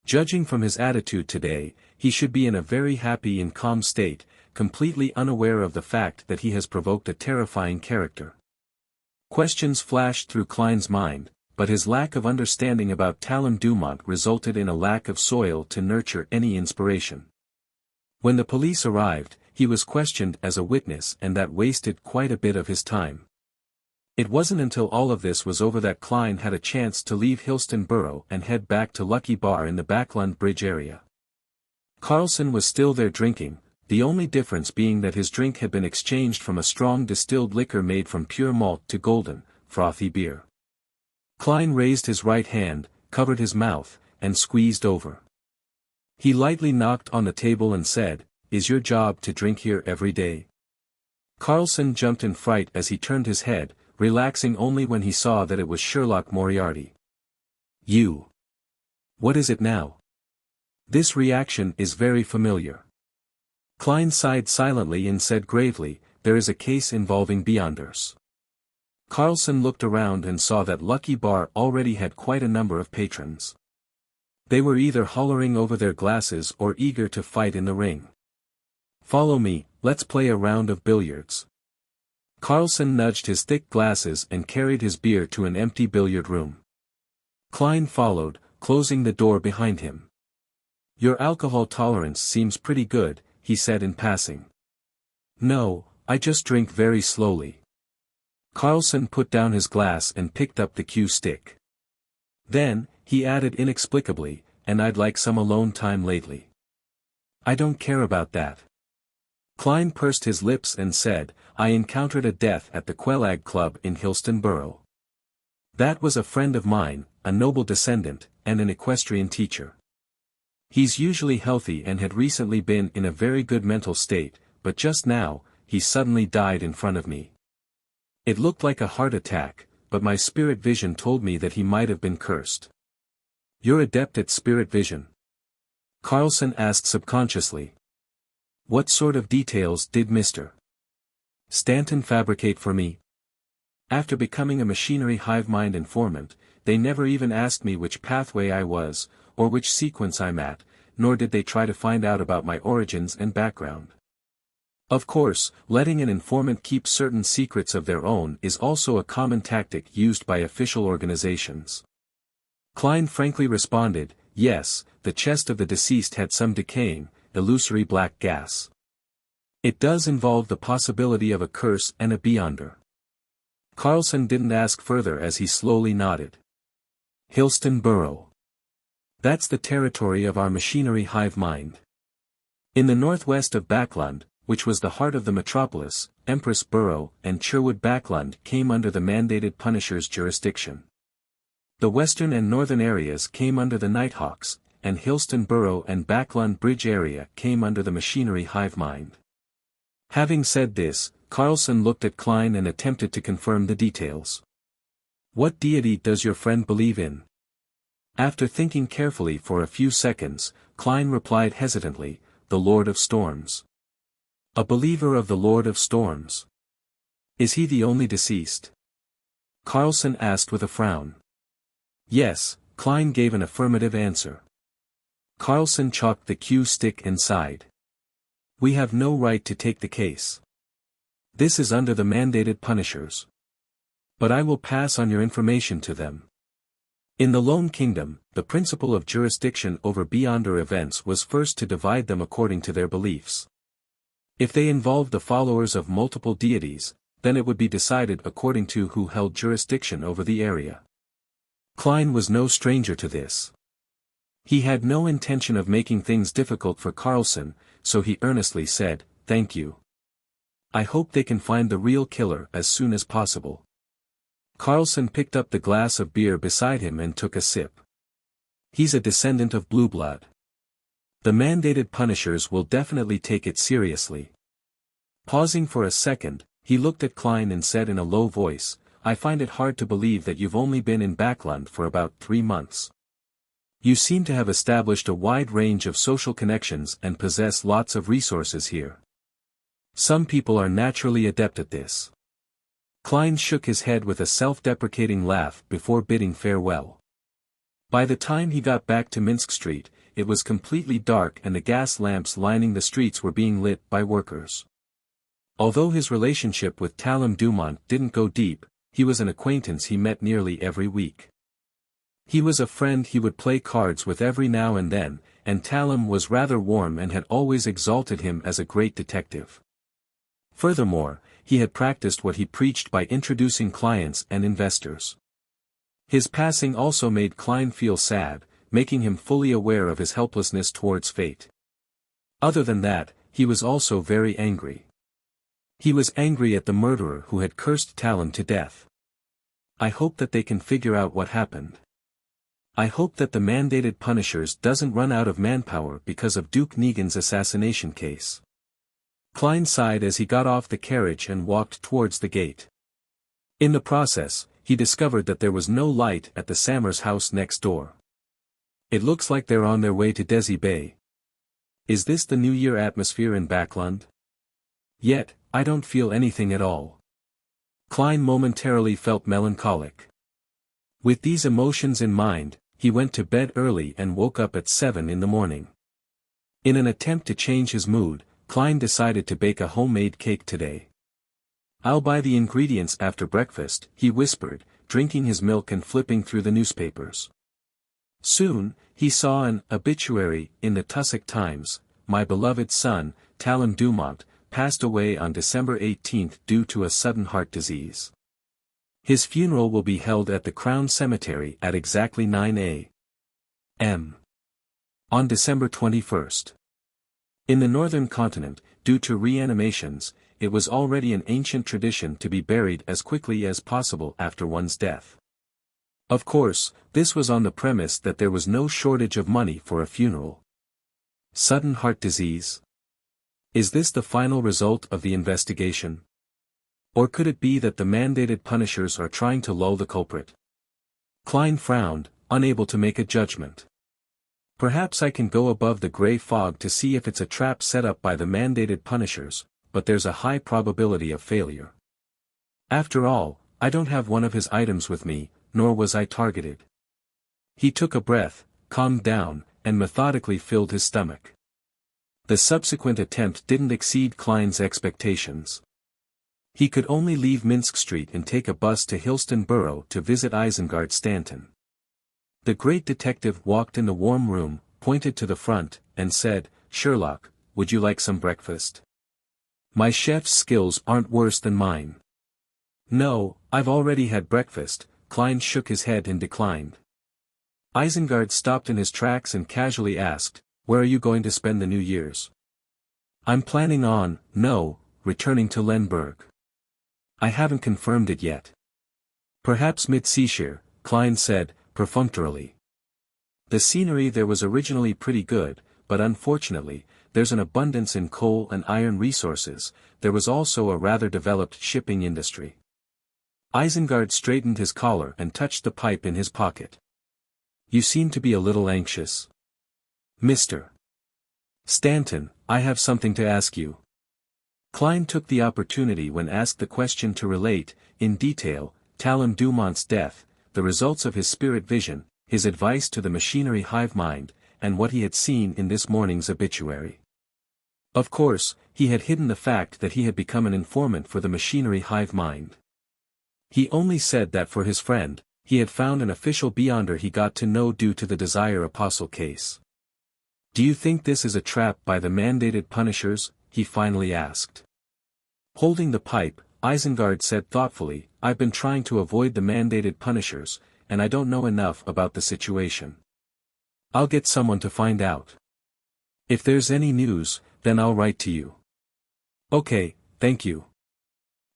[SPEAKER 1] Judging from his attitude today, he should be in a very happy and calm state, completely unaware of the fact that he has provoked a terrifying character. Questions flashed through Klein's mind, but his lack of understanding about Talon Dumont resulted in a lack of soil to nurture any inspiration. When the police arrived, he was questioned as a witness, and that wasted quite a bit of his time. It wasn't until all of this was over that Klein had a chance to leave Hillston Borough and head back to Lucky Bar in the Backlund Bridge area. Carlson was still there drinking, the only difference being that his drink had been exchanged from a strong distilled liquor made from pure malt to golden, frothy beer. Klein raised his right hand, covered his mouth, and squeezed over. He lightly knocked on the table and said, "Is your job to drink here every day?" Carlson jumped in fright as he turned his head, relaxing only when he saw that it was Sherlock Moriarty. "You. What is it now?" This reaction is very familiar. Klein sighed silently and said gravely, "There is a case involving Beyonders." Carlson looked around and saw that Lucky Bar already had quite a number of patrons. They were either hollering over their glasses or eager to fight in the ring. "Follow me, let's play a round of billiards." Carlson nudged his thick glasses and carried his beer to an empty billiard room. Klein followed, closing the door behind him. "Your alcohol tolerance seems pretty good," he said in passing. "No, I just drink very slowly." Carlson put down his glass and picked up the cue stick. Then, he added inexplicably, "And I'd like some alone time lately." "I don't care about that." Klein pursed his lips and said, "I encountered a death at the Quelag Club in Hillston Borough. That was a friend of mine, a noble descendant, and an equestrian teacher. He's usually healthy and had recently been in a very good mental state, but just now, he suddenly died in front of me. It looked like a heart attack, but my spirit vision told me that he might have been cursed." "You're adept at spirit vision?" Carlson asked subconsciously. "What sort of details did Mr. Stanton fabricate for me? After becoming a machinery hive mind informant, they never even asked me which pathway I was, or which sequence I'm at, nor did they try to find out about my origins and background. Of course, letting an informant keep certain secrets of their own is also a common tactic used by official organizations." Klein frankly responded, "Yes, the chest of the deceased had some decaying, illusory black gas. It does involve the possibility of a curse and a Beyonder." Carlson didn't ask further as he slowly nodded. "Hillston Borough. That's the territory of our machinery hive mind. In the northwest of Backlund, which was the heart of the metropolis, Empress Borough and Sherwood Backlund came under the mandated Punisher's jurisdiction. The western and northern areas came under the Nighthawks, and Hillston Borough and Backlund Bridge area came under the machinery hive mind." Having said this, Carlson looked at Klein and attempted to confirm the details. "What deity does your friend believe in?" After thinking carefully for a few seconds, Klein replied hesitantly, "The Lord of Storms." "A believer of the Lord of Storms?" Is he the only deceased? Carlson asked with a frown. Yes, Klein gave an affirmative answer. Carlson chalked the cue stick and sighed. We have no right to take the case. This is under the mandated punishers. But I will pass on your information to them. In the Lone Kingdom, the principle of jurisdiction over beyonder events was first to divide them according to their beliefs. If they involved the followers of multiple deities, then it would be decided according to who held jurisdiction over the area. Klein was no stranger to this. He had no intention of making things difficult for Carlson, so he earnestly said, "Thank you. I hope they can find the real killer as soon as possible." Carlson picked up the glass of beer beside him and took a sip. He's a descendant of blue blood. The mandated punishers will definitely take it seriously. Pausing for a second, he looked at Klein and said in a low voice, "I find it hard to believe that you've only been in Backland for about 3 months. You seem to have established a wide range of social connections and possess lots of resources here. Some people are naturally adept at this." Klein shook his head with a self-deprecating laugh before bidding farewell. By the time he got back to Minsk Street, it was completely dark and the gas lamps lining the streets were being lit by workers. Although his relationship with Talon Dumont didn't go deep, he was an acquaintance he met nearly every week. He was a friend he would play cards with every now and then, and Talon was rather warm and had always exalted him as a great detective. Furthermore, he had practiced what he preached by introducing clients and investors. His passing also made Klein feel sad, making him fully aware of his helplessness towards fate. Other than that, he was also very angry. He was angry at the murderer who had cursed Talon to death. I hope that they can figure out what happened. I hope that the mandated punishers doesn't run out of manpower because of Duke Negan's assassination case. Klein sighed as he got off the carriage and walked towards the gate. In the process, he discovered that there was no light at the Sammers house next door. It looks like they're on their way to Desi Bay. Is this the New Year atmosphere in Backland? Yet, I don't feel anything at all. Klein momentarily felt melancholic. With these emotions in mind, he went to bed early and woke up at 7 in the morning. In an attempt to change his mood, Klein decided to bake a homemade cake today. I'll buy the ingredients after breakfast, he whispered, drinking his milk and flipping through the newspapers. Soon, he saw an obituary in the Tussock Times. My beloved son, Talon Dumont, passed away on December 18 due to a sudden heart disease. His funeral will be held at the Crown Cemetery at exactly 9 a.m. on December 21. In the northern continent, due to reanimations, it was already an ancient tradition to be buried as quickly as possible after one's death. Of course, this was on the premise that there was no shortage of money for a funeral. Sudden heart disease? Is this the final result of the investigation? Or could it be that the mandated punishers are trying to lull the culprit? Klein frowned, unable to make a judgment. Perhaps I can go above the gray fog to see if it's a trap set up by the mandated punishers, but there's a high probability of failure. After all, I don't have one of his items with me, nor was I targeted. He took a breath, calmed down, and methodically filled his stomach. The subsequent attempt didn't exceed Klein's expectations. He could only leave Minsk Street and take a bus to Hillston Borough to visit Isengard Stanton. The great detective walked in the warm room, pointed to the front, and said, "Sherlock, would you like some breakfast? My chef's skills aren't worse than mine." "No, I've already had breakfast," Klein shook his head and declined. Isengard stopped in his tracks and casually asked, "Where are you going to spend the New Year's?" "I'm planning on, returning to Lemberg. I haven't confirmed it yet." "Perhaps mid-Seashire," Klein said, perfunctorily. The scenery there was originally pretty good, but unfortunately, there's an abundance in coal and iron resources. There was also a rather developed shipping industry. Isengard straightened his collar and touched the pipe in his pocket. "You seem to be a little anxious. Mr. Stanton, I have something to ask you." Klein took the opportunity when asked the question to relate, in detail, Talon Dumont's death, the results of his spirit vision, his advice to the machinery hive mind, and what he had seen in this morning's obituary. Of course, he had hidden the fact that he had become an informant for the machinery hive mind. He only said that for his friend, he had found an official beyonder he got to know due to the Desire Apostle case. "Do you think this is a trap by the mandated punishers?" he finally asked. Holding the pipe, Isengard said thoughtfully, "I've been trying to avoid the mandated punishers, and I don't know enough about the situation. I'll get someone to find out. If there's any news, then I'll write to you." "Okay, thank you."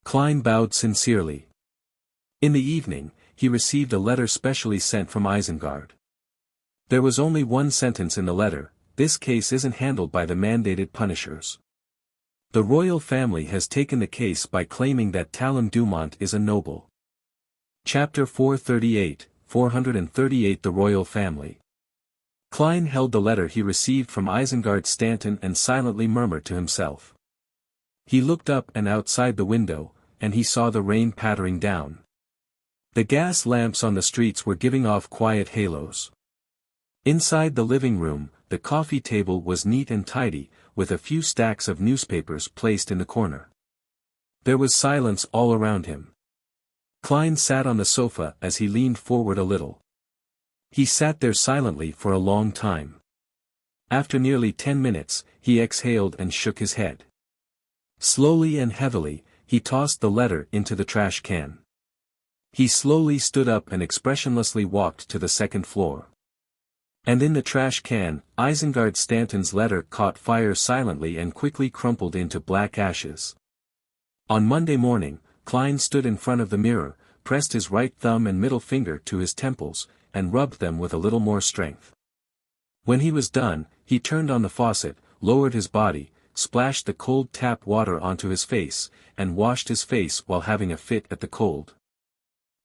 [SPEAKER 1] Klein bowed sincerely. In the evening, he received a letter specially sent from Isengard. There was only one sentence in the letter: "This case isn't handled by the mandated punishers. The royal family has taken the case by claiming that Talon Dumont is a noble." Chapter 438 The Royal Family. Klein held the letter he received from Isengard Stanton and silently murmured to himself. He looked up and outside the window, and he saw the rain pattering down. The gas lamps on the streets were giving off quiet halos. Inside the living room, the coffee table was neat and tidy, with a few stacks of newspapers placed in the corner. There was silence all around him. Klein sat on the sofa as he leaned forward a little. He sat there silently for a long time. After nearly 10 minutes, he exhaled and shook his head. Slowly and heavily, he tossed the letter into the trash can. He slowly stood up and expressionlessly walked to the second floor. And in the trash can, Isengard Stanton's letter caught fire silently and quickly crumpled into black ashes. On Monday morning, Klein stood in front of the mirror, pressed his right thumb and middle finger to his temples, and rubbed them with a little more strength. When he was done, he turned on the faucet, lowered his body, splashed the cold tap water onto his face, and washed his face while having a fit at the cold.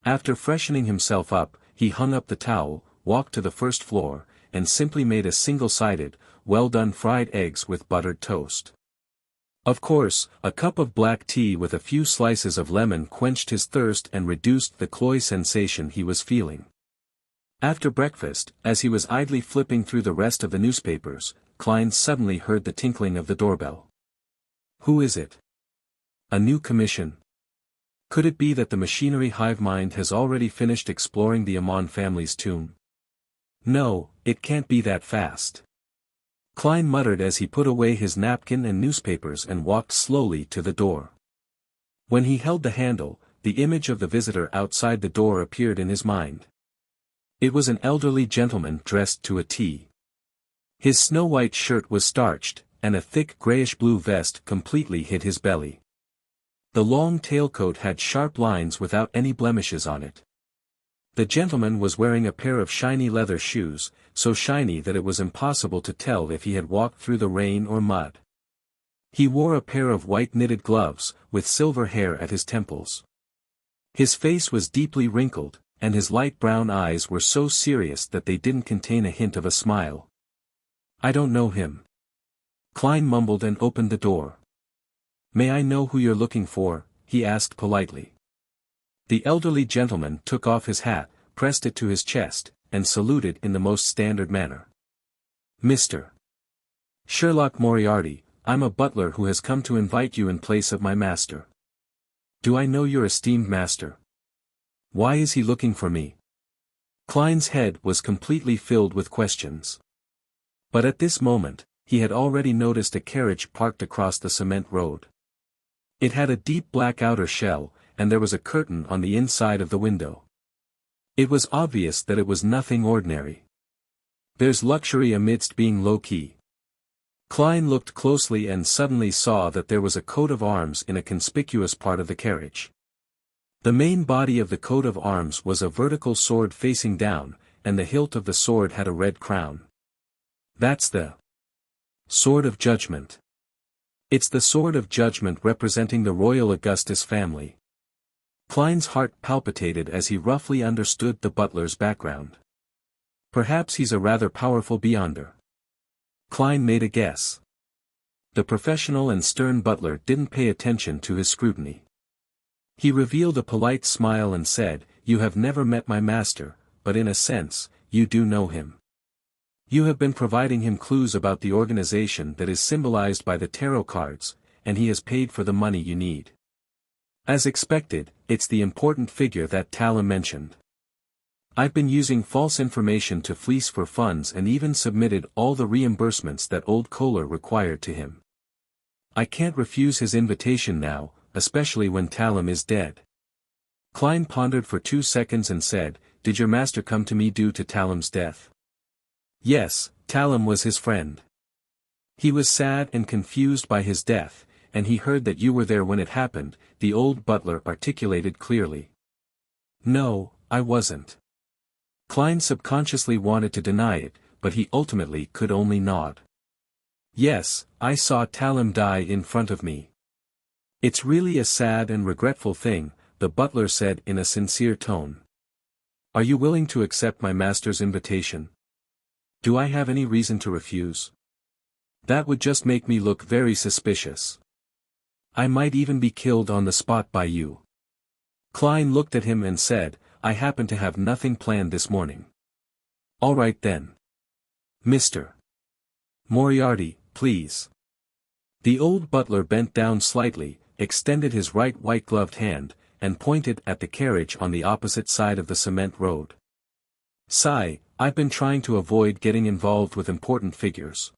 [SPEAKER 1] After freshening himself up, he hung up the towel, walked to the first floor, and simply made a single-sided, well-done fried eggs with buttered toast. Of course, a cup of black tea with a few slices of lemon quenched his thirst and reduced the cloy sensation he was feeling. After breakfast, as he was idly flipping through the rest of the newspapers, Klein suddenly heard the tinkling of the doorbell. Who is it? A new commission? Could it be that the machinery hive mind has already finished exploring the Amon family's tomb? No, it can't be that fast. Klein muttered as he put away his napkin and newspapers and walked slowly to the door. When he held the handle, the image of the visitor outside the door appeared in his mind. It was an elderly gentleman dressed to a T. His snow-white shirt was starched, and a thick grayish-blue vest completely hid his belly. The long tailcoat had sharp lines without any blemishes on it. The gentleman was wearing a pair of shiny leather shoes, so shiny that it was impossible to tell if he had walked through the rain or mud. He wore a pair of white knitted gloves, with silver hair at his temples. His face was deeply wrinkled, and his light brown eyes were so serious that they didn't contain a hint of a smile. I don't know him. Klein mumbled and opened the door. May I know who you're looking for? He asked politely. The elderly gentleman took off his hat, pressed it to his chest, and saluted in the most standard manner. Mr. Sherlock Moriarty, I'm a butler who has come to invite you in place of my master. Do I know your esteemed master? Why is he looking for me? Klein's head was completely filled with questions. But at this moment, he had already noticed a carriage parked across the cement road. It had a deep black outer shell, and there was a curtain on the inside of the window. It was obvious that it was nothing ordinary. There's luxury amidst being low-key. Klein looked closely and suddenly saw that there was a coat of arms in a conspicuous part of the carriage. The main body of the coat of arms was a vertical sword facing down, and the hilt of the sword had a red crown. That's the Sword of Judgment. It's the Sword of Judgment representing the Royal Augustus family. Klein's heart palpitated as he roughly understood the butler's background. Perhaps he's a rather powerful beyonder. Klein made a guess. The professional and stern butler didn't pay attention to his scrutiny. He revealed a polite smile and said, "You have never met my master, but in a sense, you do know him. You have been providing him clues about the organization that is symbolized by the tarot cards, and he has paid for the money you need. As expected, it's the important figure that Talum mentioned. I've been using false information to fleece for funds and even submitted all the reimbursements that old Kohler required to him. I can't refuse his invitation now, especially when Talum is dead." Klein pondered for 2 seconds and said, "Did your master come to me due to Talum's death?" "Yes, Talum was his friend. He was sad and confused by his death, and he heard that you were there when it happened," the old butler articulated clearly. "No, I wasn't." Klein subconsciously wanted to deny it, but he ultimately could only nod. "Yes, I saw Talum die in front of me. It's really a sad and regretful thing," the butler said in a sincere tone. "Are you willing to accept my master's invitation? Do I have any reason to refuse? That would just make me look very suspicious. I might even be killed on the spot by you." Klein looked at him and said, "I happen to have nothing planned this morning." "All right then. Mr. Moriarty, please." The old butler bent down slightly, extended his right white-gloved hand, and pointed at the carriage on the opposite side of the cement road. "Sigh, I've been trying to avoid getting involved with important figures.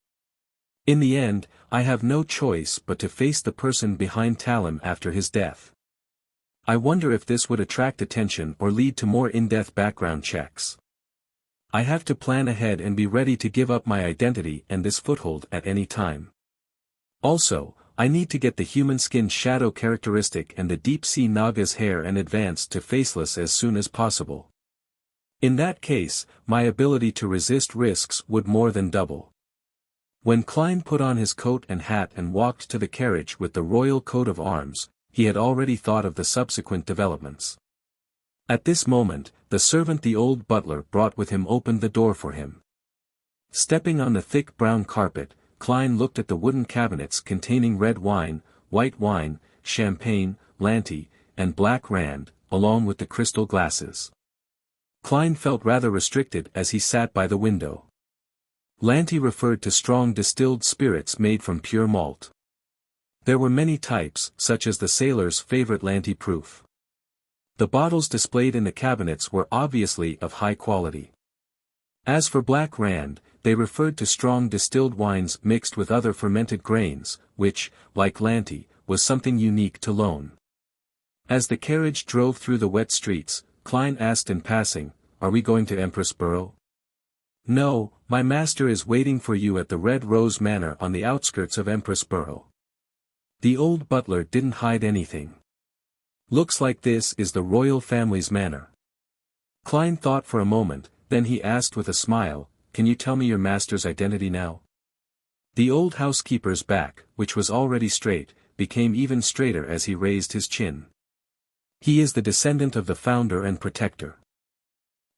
[SPEAKER 1] In the end, I have no choice but to face the person behind Talum after his death. I wonder if this would attract attention or lead to more in-depth background checks. I have to plan ahead and be ready to give up my identity and this foothold at any time. Also, I need to get the human skin shadow characteristic and the deep-sea Naga's hair and advance to faceless as soon as possible. In that case, my ability to resist risks would more than double." When Klein put on his coat and hat and walked to the carriage with the royal coat of arms, he had already thought of the subsequent developments. At this moment, the servant the old butler brought with him opened the door for him. Stepping on the thick brown carpet, Klein looked at the wooden cabinets containing red wine, white wine, champagne, Lanty, and black rand, along with the crystal glasses. Klein felt rather restricted as he sat by the window. Lanty referred to strong distilled spirits made from pure malt. There were many types, such as the sailor's favorite Lanty proof. The bottles displayed in the cabinets were obviously of high quality. As for black rand, they referred to strong distilled wines mixed with other fermented grains, which, like Lanty, was something unique to Lone. As the carriage drove through the wet streets, Klein asked in passing, "Are we going to Empress Borough?" "No, my master is waiting for you at the Red Rose Manor on the outskirts of Empress Borough." The old butler didn't hide anything. "Looks like this is the royal family's manor." Klein thought for a moment, then he asked with a smile, "Can you tell me your master's identity now?" The old housekeeper's back, which was already straight, became even straighter as he raised his chin. "He is the descendant of the founder and protector.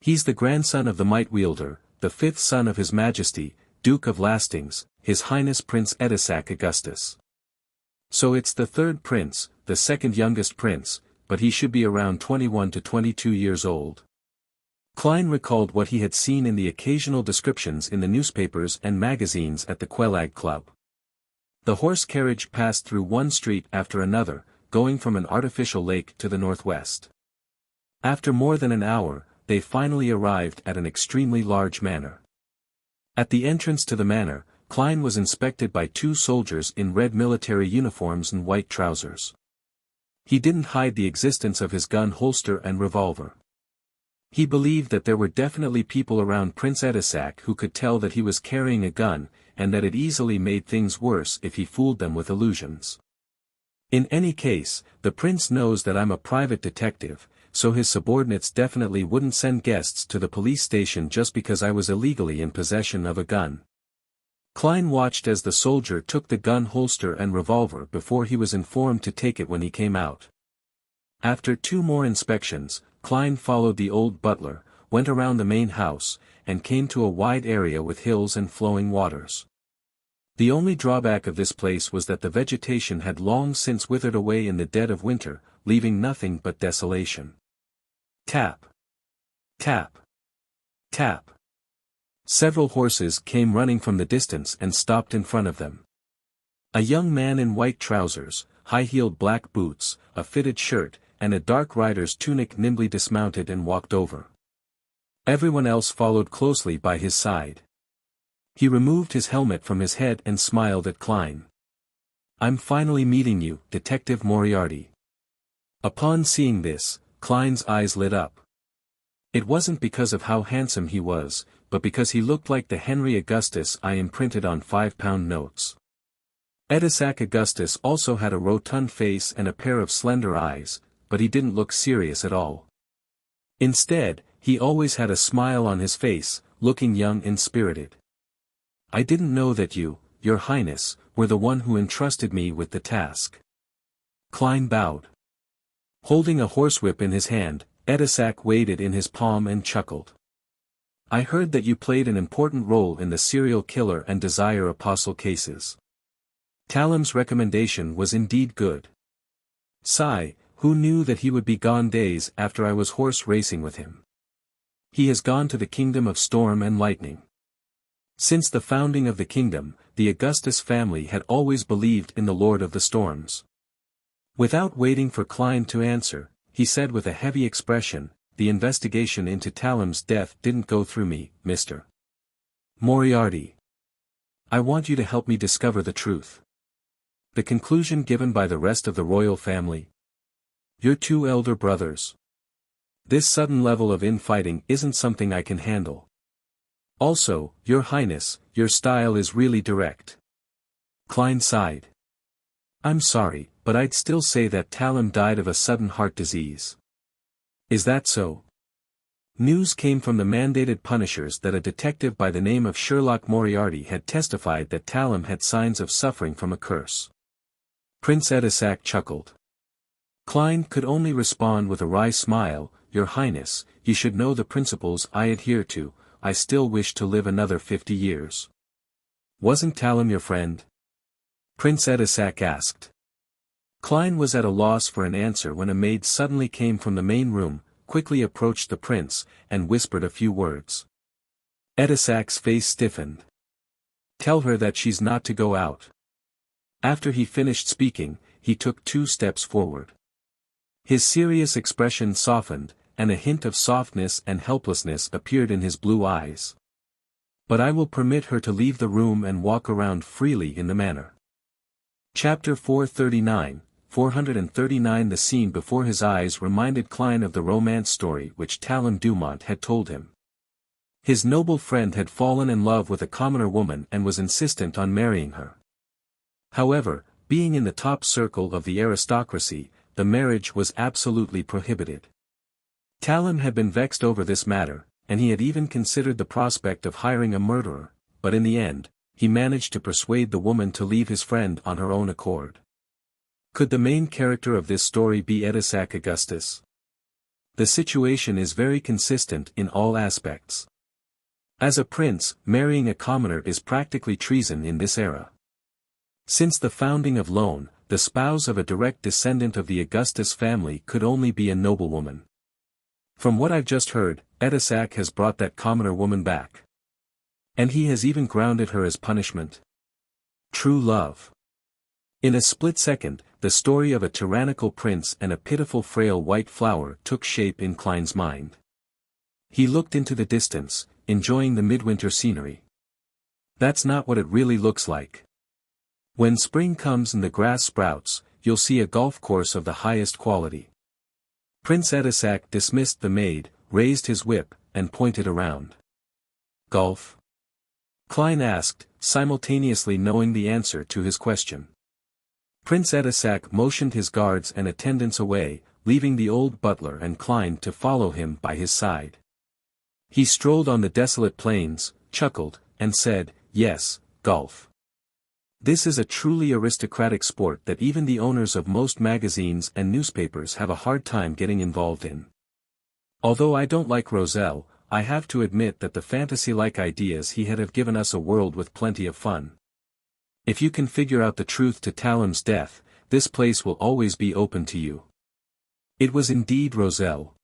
[SPEAKER 1] He's the grandson of the Might Wielder, the 5th son of His Majesty, Duke of Lastings, His Highness Prince Edisac Augustus. So it's the 3rd prince, the 2nd youngest prince, but he should be around 21 to 22 years old." Klein recalled what he had seen in the occasional descriptions in the newspapers and magazines at the Quelag Club. The horse carriage passed through one street after another, going from an artificial lake to the northwest. After more than an hour, they finally arrived at an extremely large manor. At the entrance to the manor, Klein was inspected by 2 soldiers in red military uniforms and white trousers. He didn't hide the existence of his gun holster and revolver. He believed that there were definitely people around Prince Edisac who could tell that he was carrying a gun, and that it easily made things worse if he fooled them with illusions. "In any case, the prince knows that I'm a private detective, so his subordinates definitely wouldn't send guests to the police station just because I was illegally in possession of a gun." Klein watched as the soldier took the gun holster and revolver before he was informed to take it when he came out. After 2 more inspections, Klein followed the old butler, went around the main house, and came to a wide area with hills and flowing waters. The only drawback of this place was that the vegetation had long since withered away in the dead of winter, leaving nothing but desolation. Tap. Tap. Tap. Several horses came running from the distance and stopped in front of them. A young man in white trousers, high-heeled black boots, a fitted shirt, and a dark rider's tunic nimbly dismounted and walked over. Everyone else followed closely by his side. He removed his helmet from his head and smiled at Klein. "I'm finally meeting you, Detective Moriarty." Upon seeing this, Klein's eyes lit up. It wasn't because of how handsome he was, but because he looked like the Henry Augustus I imprinted on 5-pound notes. Edisac Augustus also had a rotund face and a pair of slender eyes, but he didn't look serious at all. Instead, he always had a smile on his face, looking young and spirited. "I didn't know that you, Your Highness, were the one who entrusted me with the task." Klein bowed. Holding a horsewhip in his hand, Edisac weighed it in his palm and chuckled. "I heard that you played an important role in the serial killer and desire apostle cases. Talem's recommendation was indeed good. Sigh, who knew that he would be gone days after I was horse racing with him? He has gone to the kingdom of storm and lightning." Since the founding of the kingdom, the Augustus family had always believed in the Lord of the Storms. Without waiting for Klein to answer, he said with a heavy expression, "The investigation into Talem's death didn't go through me, Mr. Moriarty. I want you to help me discover the truth." The conclusion given by the rest of the royal family. "Your two elder brothers. This sudden level of infighting isn't something I can handle. Also, Your Highness, your style is really direct." Klein sighed. "I'm sorry, but I'd still say that Talem died of a sudden heart disease." "Is that so?" News came from the mandated punishers that a detective by the name of Sherlock Moriarty had testified that Talem had signs of suffering from a curse. Prince Edisac chuckled. Klein could only respond with a wry smile, "Your Highness, you should know the principles I adhere to. I still wish to live another 50 years. Wasn't Talem your friend?" Prince Edisac asked. Klein was at a loss for an answer when a maid suddenly came from the main room, quickly approached the prince, and whispered a few words. Edisac's face stiffened. "Tell her that she's not to go out." After he finished speaking, he took 2 steps forward. His serious expression softened, and a hint of softness and helplessness appeared in his blue eyes. "But I will permit her to leave the room and walk around freely in the manor." Chapter 439. The scene before his eyes reminded Klein of the romance story which Talem Dumont had told him. His noble friend had fallen in love with a commoner woman and was insistent on marrying her. However, being in the top circle of the aristocracy, the marriage was absolutely prohibited. Talem had been vexed over this matter, and he had even considered the prospect of hiring a murderer, but in the end, he managed to persuade the woman to leave his friend on her own accord. Could the main character of this story be Edisac Augustus? The situation is very consistent in all aspects. As a prince, marrying a commoner is practically treason in this era. Since the founding of Lone, the spouse of a direct descendant of the Augustus family could only be a noblewoman. From what I've just heard, Edisac has brought that commoner woman back. And he has even grounded her as punishment. True love. In a split second, the story of a tyrannical prince and a pitiful frail white flower took shape in Klein's mind. He looked into the distance, enjoying the midwinter scenery. That's not what it really looks like. When spring comes and the grass sprouts, you'll see a golf course of the highest quality. Prince Edisac dismissed the maid, raised his whip, and pointed around. "Golf?" Klein asked, simultaneously knowing the answer to his question. Prince Edisac motioned his guards and attendants away, leaving the old butler and Klein to follow him by his side. He strolled on the desolate plains, chuckled, and said, "Yes, golf. This is a truly aristocratic sport that even the owners of most magazines and newspapers have a hard time getting involved in. Although I don't like Roselle, I have to admit that the fantasy-like ideas he had have given us a world with plenty of fun." If you can figure out the truth to Talem's death, this place will always be open to you. It was indeed Roselle.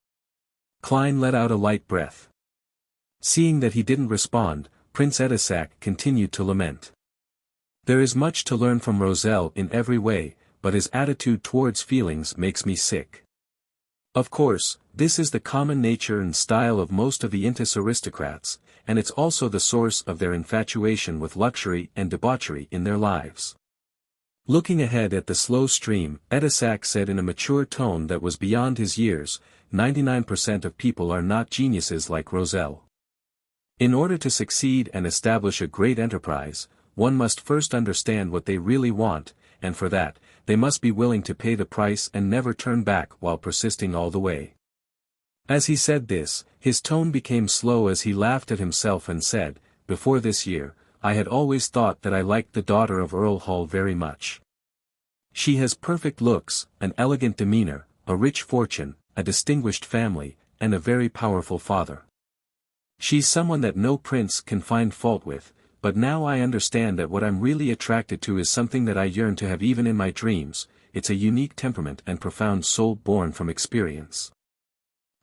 [SPEAKER 1] Klein let out a light breath. Seeing that he didn't respond, Prince Edisac continued to lament. There is much to learn from Roselle in every way, but his attitude towards feelings makes me sick. Of course, this is the common nature and style of most of the Intis aristocrats, and it's also the source of their infatuation with luxury and debauchery in their lives. Looking ahead at the slow stream, Edisac said in a mature tone that was beyond his years, 99% of people are not geniuses like Roselle. In order to succeed and establish a great enterprise, one must first understand what they really want, and for that, they must be willing to pay the price and never turn back while persisting all the way. As he said this, his tone became slow as he laughed at himself and said, "Before this year, I had always thought that I liked the daughter of Earl Hall very much. She has perfect looks, an elegant demeanor, a rich fortune, a distinguished family, and a very powerful father. She's someone that no prince can find fault with, but now I understand that what I'm really attracted to is something that I yearn to have even in my dreams. It's a unique temperament and profound soul born from experience."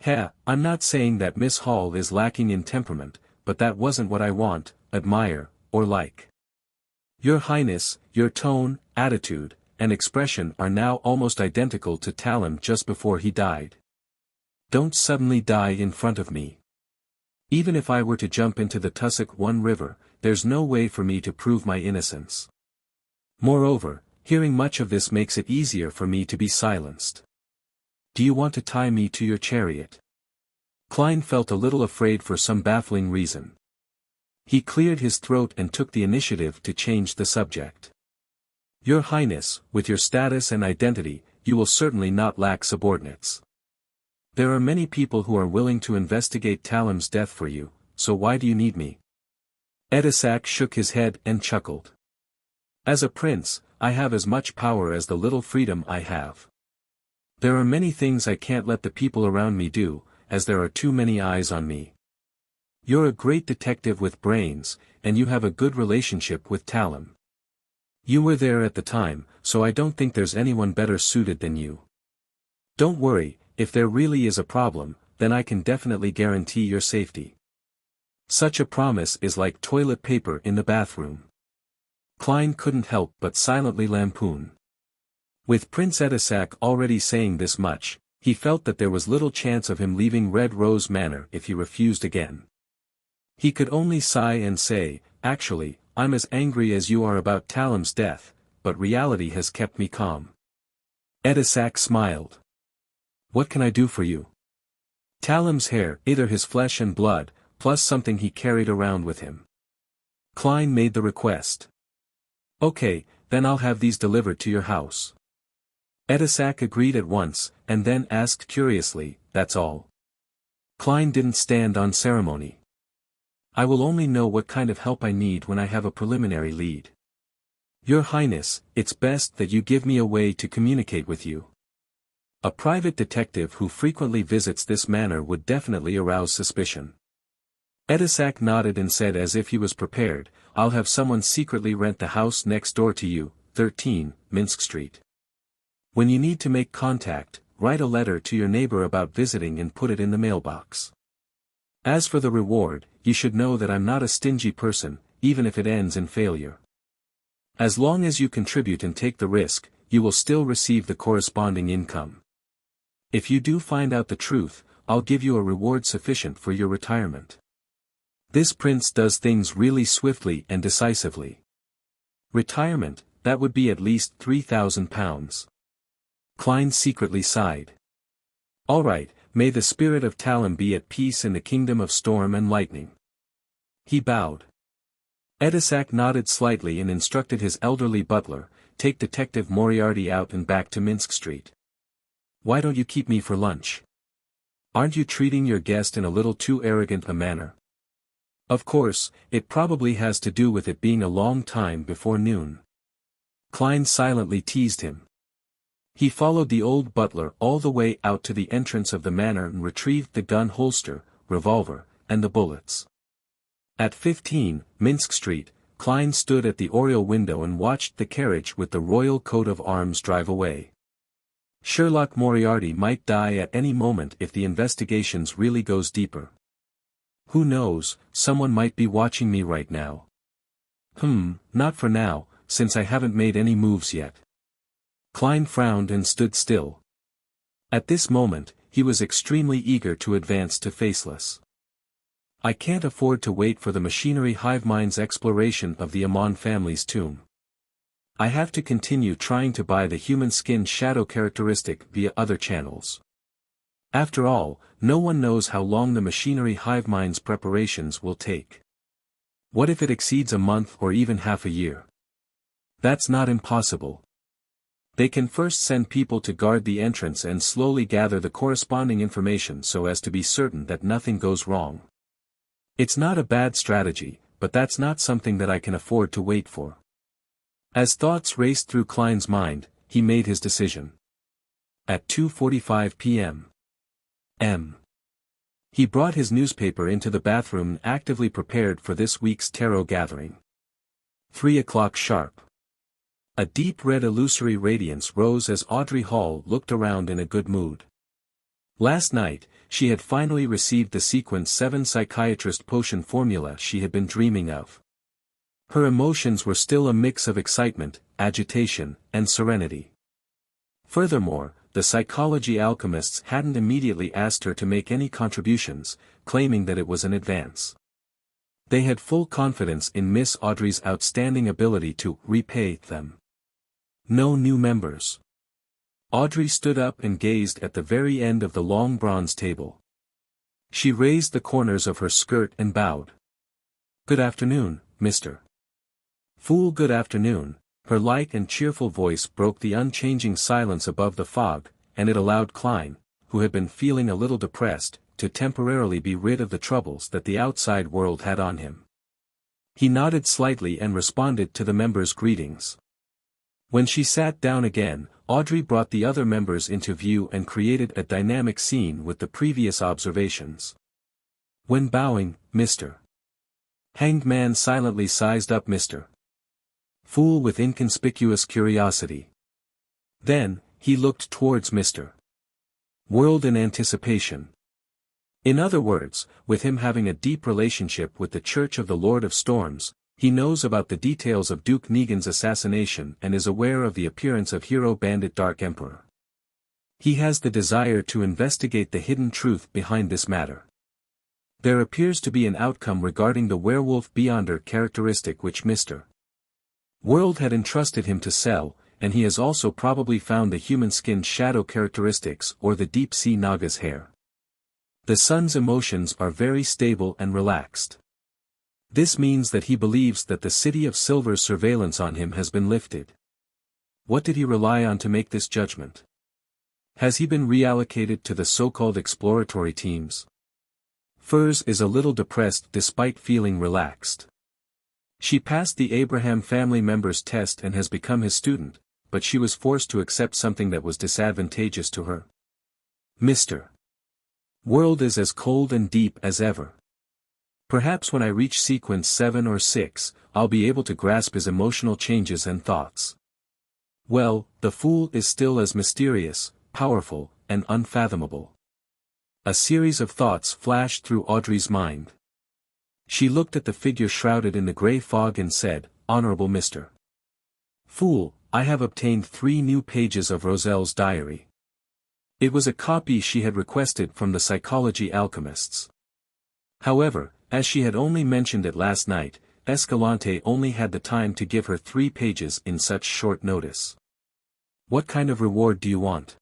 [SPEAKER 1] I'm not saying that Miss Hall is lacking in temperament, but that wasn't what I want, admire, or like. Your Highness, your tone, attitude, and expression are now almost identical to Talem just before he died. Don't suddenly die in front of me. Even if I were to jump into the tussock One River, there's no way for me to prove my innocence. Moreover, hearing much of this makes it easier for me to be silenced. Do you want to tie me to your chariot? Klein felt a little afraid for some baffling reason. He cleared his throat and took the initiative to change the subject. Your Highness, with your status and identity, you will certainly not lack subordinates. There are many people who are willing to investigate Talem's death for you, so why do you need me? Edisac shook his head and chuckled. As a prince, I have as much power as the little freedom I have. There are many things I can't let the people around me do, as there are too many eyes on me. You're a great detective with brains, and you have a good relationship with Talem. You were there at the time, so I don't think there's anyone better suited than you. Don't worry, if there really is a problem, then I can definitely guarantee your safety. Such a promise is like toilet paper in the bathroom. Klein couldn't help but silently lampoon. With Prince Edisac already saying this much, he felt that there was little chance of him leaving Red Rose Manor if he refused again. He could only sigh and say, "Actually, I'm as angry as you are about Talem's death, but reality has kept me calm." Edisac smiled. "What can I do for you?" Talem's hair, either his flesh and blood, plus something he carried around with him. Klein made the request. "Okay, then I'll have these delivered to your house." Edisac agreed at once, and then asked curiously, "That's all?" Klein didn't stand on ceremony. "I will only know what kind of help I need when I have a preliminary lead. Your Highness, it's best that you give me a way to communicate with you. A private detective who frequently visits this manor would definitely arouse suspicion." Edisac nodded and said as if he was prepared, "I'll have someone secretly rent the house next door to you, 13, Minsk Street. When you need to make contact, write a letter to your neighbor about visiting and put it in the mailbox. As for the reward, you should know that I'm not a stingy person, even if it ends in failure. As long as you contribute and take the risk, you will still receive the corresponding income. If you do find out the truth, I'll give you a reward sufficient for your retirement. This prince does things really swiftly and decisively. Retirement, that would be at least 3,000 pounds. Klein secretly sighed. All right, may the spirit of Talem be at peace in the kingdom of storm and lightning. He bowed. Edisac nodded slightly and instructed his elderly butler, take Detective Moriarty out and back to Minsk Street. Why don't you keep me for lunch? Aren't you treating your guest in a little too arrogant a manner? Of course, it probably has to do with it being a long time before noon. Klein silently teased him. He followed the old butler all the way out to the entrance of the manor and retrieved the gun holster, revolver, and the bullets. At 15, Minsk Street, Klein stood at the oriel window and watched the carriage with the royal coat of arms drive away. Sherlock Moriarty might die at any moment if the investigations really goes deeper. Who knows, someone might be watching me right now. Not for now, since I haven't made any moves yet. Klein frowned and stood still. At this moment, he was extremely eager to advance to Faceless. I can't afford to wait for the machinery hive mind's exploration of the Amon family's tomb. I have to continue trying to buy the human skin shadow characteristic via other channels. After all, no one knows how long the machinery hive mind's preparations will take. What if it exceeds a month or even half a year? That's not impossible. They can first send people to guard the entrance and slowly gather the corresponding information so as to be certain that nothing goes wrong. It's not a bad strategy, but that's not something that I can afford to wait for. As thoughts raced through Klein's mind, he made his decision. At 2:45 p.m. He brought his newspaper into the bathroom and actively prepared for this week's tarot gathering. 3 o'clock sharp. A deep red illusory radiance rose as Audrey Hall looked around in a good mood. Last night, she had finally received the Sequence 7 psychiatrist potion formula she had been dreaming of. Her emotions were still a mix of excitement, agitation, and serenity. Furthermore, the psychology alchemists hadn't immediately asked her to make any contributions, claiming that it was an advance. They had full confidence in Miss Audrey's outstanding ability to repay them. No new members. Audrey stood up and gazed at the very end of the long bronze table. She raised the corners of her skirt and bowed. "Good afternoon, Mr. Fool." "Good afternoon." Her light and cheerful voice broke the unchanging silence above the fog, and it allowed Klein, who had been feeling a little depressed, to temporarily be rid of the troubles that the outside world had on him. He nodded slightly and responded to the members' greetings. When she sat down again, Audrey brought the other members into view and created a dynamic scene with the previous observations. When bowing, Mr. Hanged Man silently sized up Mr. Fool with inconspicuous curiosity. Then, he looked towards Mr. World in anticipation. In other words, with him having a deep relationship with the Church of the Lord of Storms, he knows about the details of Duke Negan's assassination and is aware of the appearance of Hero Bandit Dark Emperor. He has the desire to investigate the hidden truth behind this matter. There appears to be an outcome regarding the Werewolf Beyonder characteristic which Mr. World had entrusted him to sell, and he has also probably found the human skin shadow characteristics or the deep-sea Naga's hair. The son's emotions are very stable and relaxed. This means that he believes that the City of Silver's surveillance on him has been lifted. What did he rely on to make this judgment? Has he been reallocated to the so-called exploratory teams? Furs is a little depressed despite feeling relaxed. She passed the Abraham family member's test and has become his student, but she was forced to accept something that was disadvantageous to her. Mr. World is as cold and deep as ever. Perhaps when I reach sequence 7 or 6, I'll be able to grasp his emotional changes and thoughts. Well, the Fool is still as mysterious, powerful, and unfathomable. A series of thoughts flashed through Audrey's mind. She looked at the figure shrouded in the grey fog and said, "Honorable Mr. Fool, I have obtained 3 new pages of Roselle's diary." It was a copy she had requested from the psychology alchemists. However, as she had only mentioned it last night, Escalante only had the time to give her 3 pages in such short notice. "What kind of reward do you want?"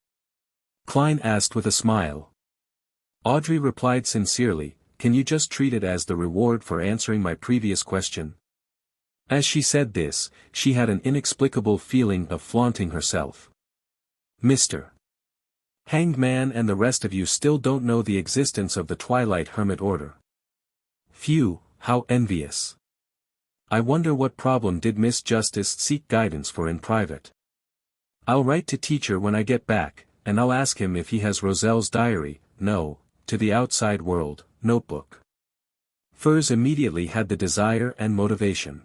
[SPEAKER 1] Klein asked with a smile. Audrey replied sincerely, "Can you just treat it as the reward for answering my previous question?" As she said this, she had an inexplicable feeling of flaunting herself. "Mr. Hanged Man and the rest of you still don't know the existence of the Twilight Hermit Order. Phew, how envious. I wonder what problem did Miss Justice seek guidance for in private. I'll write to teacher when I get back, and I'll ask him if he has Roselle's diary, no, to the outside world, notebook." Furs immediately had the desire and motivation.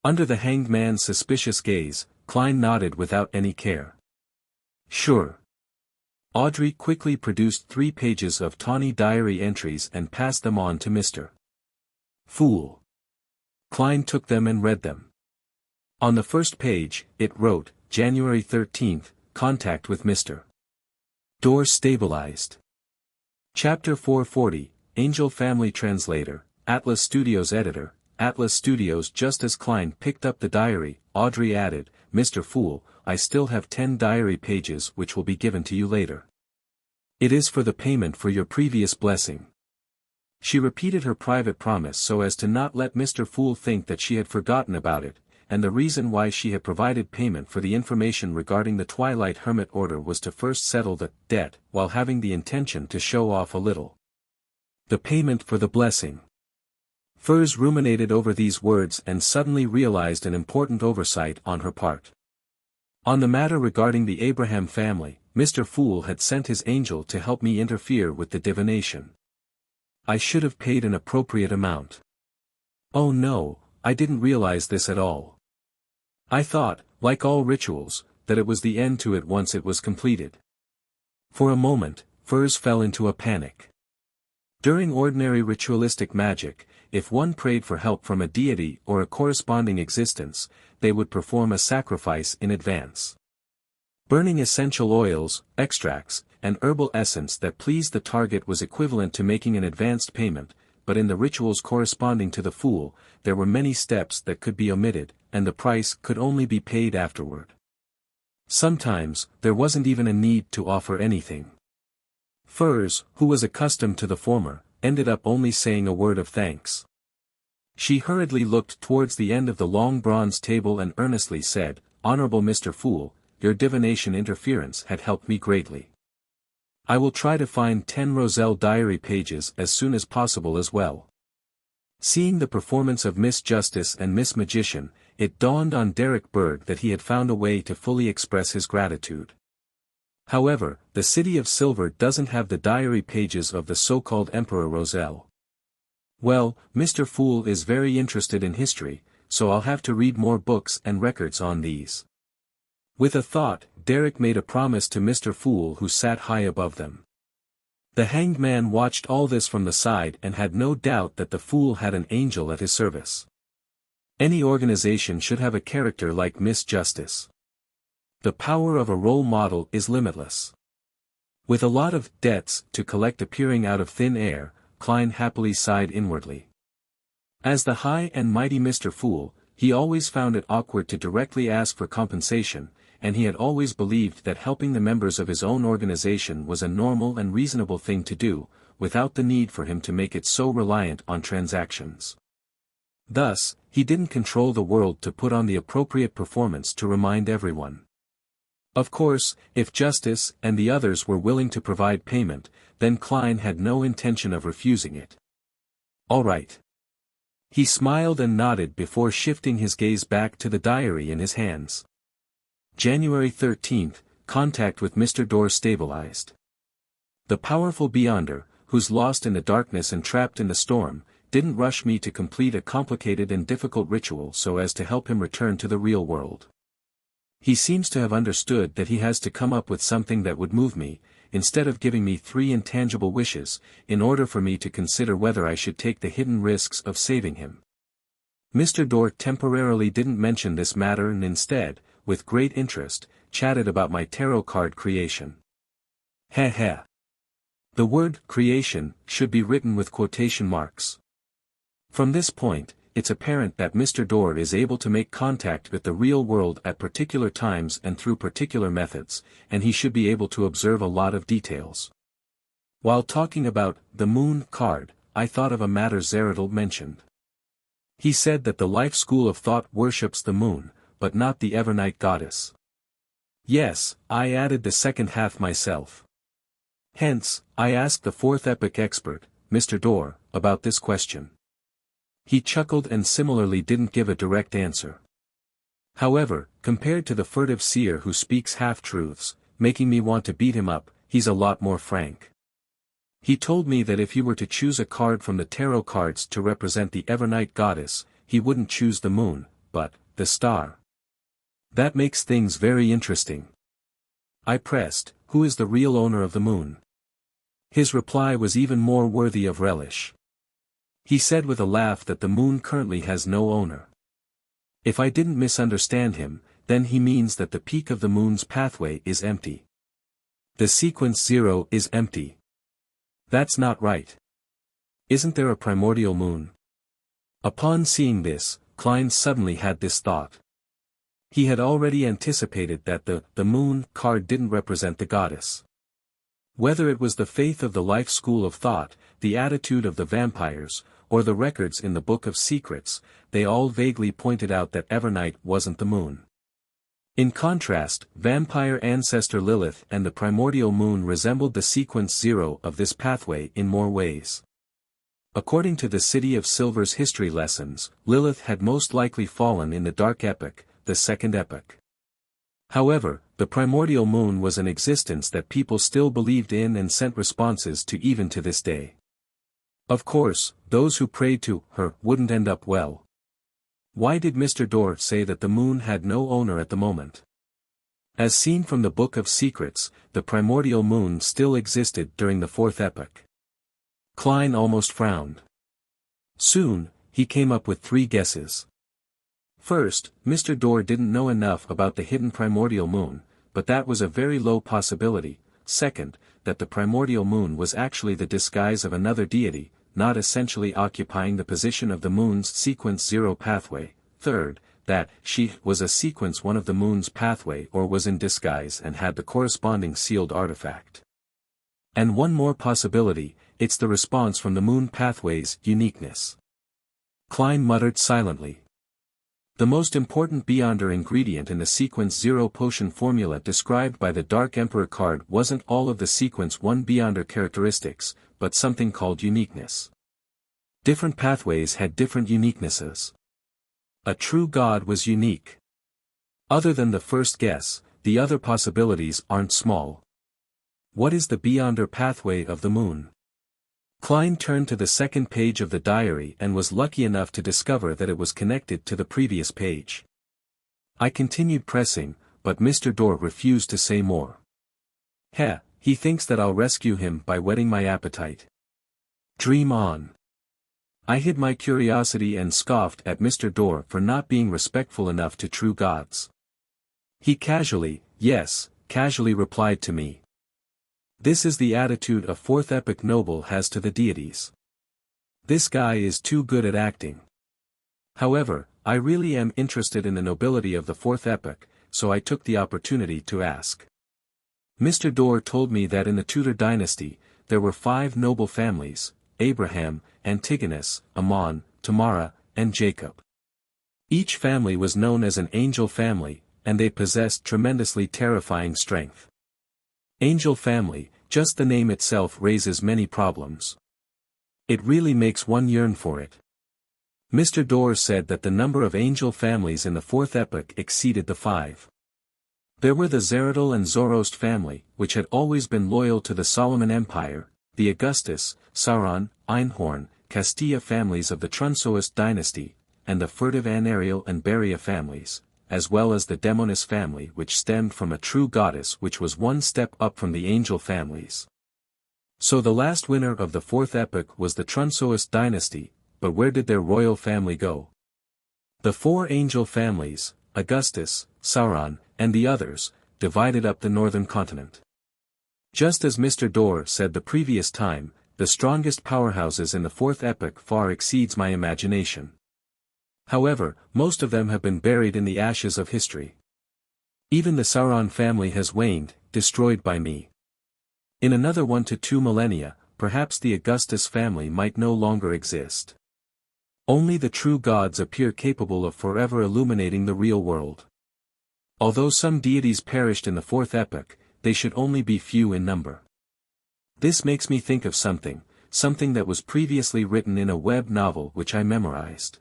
[SPEAKER 1] Under the hanged man's suspicious gaze, Klein nodded without any care. Sure. Audrey quickly produced 3 pages of tawny diary entries and passed them on to Mr. Fool. Klein took them and read them. On the first page, it wrote, January 13th, contact with Mr. Door stabilized. Chapter 440, Angel Family Translator, Atlas Studios Editor, Atlas Studios. Just as Klein picked up the diary, Audrey added, Mr. Fool, I still have 10 diary pages which will be given to you later. It is for the payment for your previous blessing. She repeated her private promise so as to not let Mr. Fool think that she had forgotten about it, and the reason why she had provided payment for the information regarding the Twilight Hermit Order was to first settle the debt while having the intention to show off a little. The payment for the blessing. Furs ruminated over these words and suddenly realized an important oversight on her part. On the matter regarding the Abraham family, Mr. Fool had sent his angel to help me interfere with the divination. I should have paid an appropriate amount. Oh no, I didn't realize this at all. I thought, like all rituals, that it was the end to it once it was completed. For a moment, Furs fell into a panic. During ordinary ritualistic magic, if one prayed for help from a deity or a corresponding existence, they would perform a sacrifice in advance. Burning essential oils, extracts, and herbal essence that pleased the target was equivalent to making an advanced payment, but in the rituals corresponding to the Fool, there were many steps that could be omitted, and the price could only be paid afterward. Sometimes, there wasn't even a need to offer anything. Furs, who was accustomed to the former, ended up only saying a word of thanks. She hurriedly looked towards the end of the long bronze table and earnestly said, Honorable Mr. Fool, your divination interference had helped me greatly. I will try to find 10 Roselle diary pages as soon as possible as well. Seeing the performance of Miss Justice and Miss Magician, it dawned on Derek Berg that he had found a way to fully express his gratitude. However, the City of Silver doesn't have the diary pages of the so-called Emperor Roselle. Well, Mr. Fool is very interested in history, so I'll have to read more books and records on these. With a thought, Derek made a promise to Mr. Fool who sat high above them. The hanged man watched all this from the side and had no doubt that the Fool had an angel at his service. Any organization should have a character like Miss Justice. The power of a role model is limitless. With a lot of debts to collect appearing out of thin air, Klein happily sighed inwardly. As the high and mighty Mr. Fool, he always found it awkward to directly ask for compensation, and he had always believed that helping the members of his own organization was a normal and reasonable thing to do, without the need for him to make it so reliant on transactions. Thus, he didn't control the world to put on the appropriate performance to remind everyone. Of course, if Justice and the others were willing to provide payment, then Klein had no intention of refusing it. All right. He smiled and nodded before shifting his gaze back to the diary in his hands. January 13th, contact with Mr. Door stabilized. The powerful Beyonder, who's lost in the darkness and trapped in the storm, didn't rush me to complete a complicated and difficult ritual so as to help him return to the real world. He seems to have understood that he has to come up with something that would move me, instead of giving me 3 intangible wishes, in order for me to consider whether I should take the hidden risks of saving him. Mr. Door temporarily didn't mention this matter and instead, with great interest, chatted about my tarot card creation. Heh heh. The word creation should be written with quotation marks. From this point, it's apparent that Mr. Door is able to make contact with the real world at particular times and through particular methods, and he should be able to observe a lot of details. While talking about the Moon card, I thought of a matter Zeradal mentioned. He said that the life school of thought worships the moon, but not the Evernight goddess. Yes, I added the second half myself. Hence, I asked the 4th epoch expert, Mr. Door, about this question. He chuckled and similarly didn't give a direct answer. However, compared to the furtive seer who speaks half-truths, making me want to beat him up, he's a lot more frank. He told me that if he were to choose a card from the tarot cards to represent the Evernight goddess, he wouldn't choose the moon, but, the star. That makes things very interesting. I pressed, who is the real owner of the moon? His reply was even more worthy of relish. He said with a laugh that the moon currently has no owner. If I didn't misunderstand him, then he means that the peak of the moon's pathway is empty. The sequence 0 is empty. That's not right. Isn't there a primordial moon? Upon seeing this, Klein suddenly had this thought. He had already anticipated that the moon card didn't represent the goddess. Whether it was the faith of the life school of thought, the attitude of the vampires, or the records in the Book of Secrets, they all vaguely pointed out that Evernight wasn't the moon. In contrast, vampire ancestor Lilith and the primordial moon resembled the sequence 0 of this pathway in more ways. According to the City of Silver's history lessons, Lilith had most likely fallen in the Dark Epoch, the Second Epoch. However, the primordial moon was an existence that people still believed in and sent responses to even to this day. Of course, those who prayed to her wouldn't end up well. Why did Mr. Dorr say that the moon had no owner at the moment? As seen from the Book of Secrets, the primordial moon still existed during the Fourth Epoch. Klein almost frowned. Soon, he came up with 3 guesses. First, Mr. Dorr didn't know enough about the hidden primordial moon, but that was a very low possibility. Second, that the primordial moon was actually the disguise of another deity, not essentially occupying the position of the moon's sequence 0 pathway. Third, that she was a sequence 1 of the moon's pathway or was in disguise and had the corresponding sealed artifact. And one more possibility, it's the response from the moon pathway's uniqueness. Klein muttered silently. The most important Beyonder ingredient in the sequence 0 potion formula described by the Dark Emperor card wasn't all of the sequence 1 Beyonder characteristics, but something called uniqueness. Different pathways had different uniquenesses. A true god was unique. Other than the first guess, the other possibilities aren't small. What is the Beyonder pathway of the moon? Klein turned to the second page of the diary and was lucky enough to discover that it was connected to the previous page. I continued pressing, but Mr. Dorr refused to say more. He thinks that I'll rescue him by whetting my appetite. Dream on. I hid my curiosity and scoffed at Mr. Dorr for not being respectful enough to true gods. He casually replied to me. This is the attitude a Fourth Epoch noble has to the deities. This guy is too good at acting. However, I really am interested in the nobility of the Fourth Epoch, so I took the opportunity to ask. Mr. Dorr told me that in the Tudor dynasty, there were 5 noble families: Abraham, Antigonus, Ammon, Tamara, and Jacob. Each family was known as an angel family, and they possessed tremendously terrifying strength. Angel family, just the name itself raises many problems. It really makes one yearn for it. Mr. Dorr said that the number of angel families in the Fourth Epoch exceeded the 5. There were the Zeradal and Zoroast family, which had always been loyal to the Solomon Empire, the Augustus, Sauron, Einhorn, Castilla families of the Trunsoist dynasty, and the furtive Anariel and Beria families, as well as the Demonis family which stemmed from a true goddess which was one step up from the angel families. So the last winner of the Fourth Epoch was the Trunsoist dynasty, but where did their royal family go? The 4 angel families, Augustus, Sauron, and the others, divided up the northern continent. Just as Mr. Dorr said the previous time, the strongest powerhouses in the Fourth Epoch far exceeds my imagination. However, most of them have been buried in the ashes of history. Even the Sauron family has waned, destroyed by me. In another 1 to 2 millennia, perhaps the Augustus family might no longer exist. Only the true gods appear capable of forever illuminating the real world. Although some deities perished in the Fourth Epoch, they should only be few in number. This makes me think of something that was previously written in a web novel which I memorized.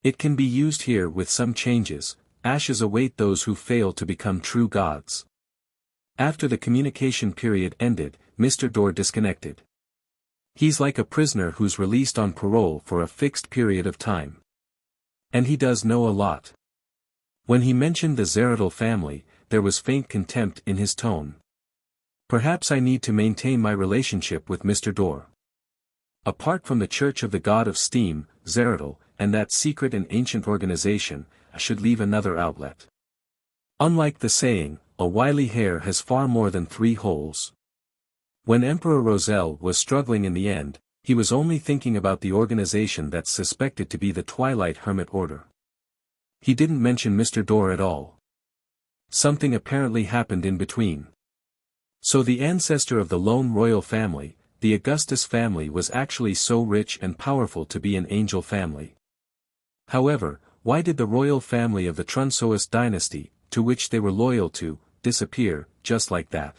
[SPEAKER 1] It can be used here with some changes. Ashes await those who fail to become true gods. After the communication period ended, Mr. Dorr disconnected. He's like a prisoner who's released on parole for a fixed period of time. And he does know a lot. When he mentioned the Zeratul family, there was faint contempt in his tone. Perhaps I need to maintain my relationship with Mr. Dor. Apart from the Church of the God of Steam, Zeratul, and that secret and ancient organization, I should leave another outlet. Unlike the saying, a wily hare has far more than 3 holes. When Emperor Roselle was struggling in the end, he was only thinking about the organization that's suspected to be the Twilight Hermit Order. He didn't mention Mr. Dor at all. Something apparently happened in between. So the ancestor of the lone royal family, the Augustus family, was actually so rich and powerful to be an angel family. However, why did the royal family of the Trunsois dynasty, to which they were loyal to, disappear, just like that?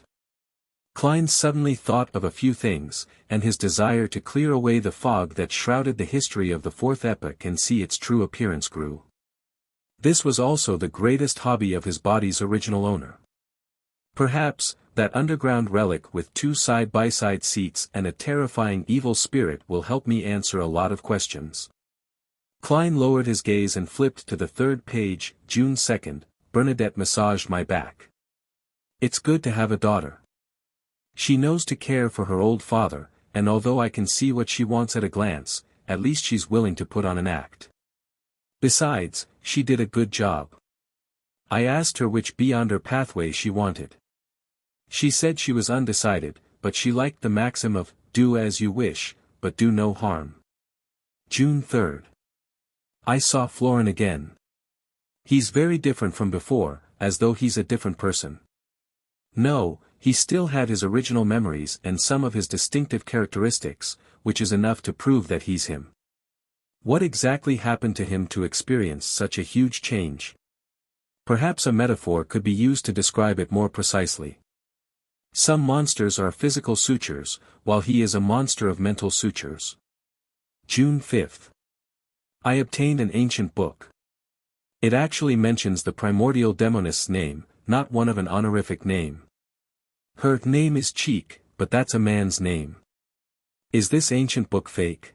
[SPEAKER 1] Klein suddenly thought of a few things, and his desire to clear away the fog that shrouded the history of the Fourth Epoch and see its true appearance grew. This was also the greatest hobby of his body's original owner. Perhaps, that underground relic with 2 side-by-side seats and a terrifying evil spirit will help me answer a lot of questions. Klein lowered his gaze and flipped to the 3rd page. June 2nd, Bernadette massaged my back. It's good to have a daughter. She knows to care for her old father, and although I can see what she wants at a glance, at least she's willing to put on an act. Besides, she did a good job. I asked her which beyonder pathway she wanted. She said she was undecided, but she liked the maxim of, do as you wish, but do no harm. June 3rd. I saw Florin again. He's very different from before, as though he's a different person. No, he still had his original memories and some of his distinctive characteristics, which is enough to prove that he's him. What exactly happened to him to experience such a huge change? Perhaps a metaphor could be used to describe it more precisely. Some monsters are physical sutures, while he is a monster of mental sutures. June 5th. I obtained an ancient book. It actually mentions the primordial demoness's name, not one of an honorific name. Her name is Cheek, but that's a man's name. Is this ancient book fake?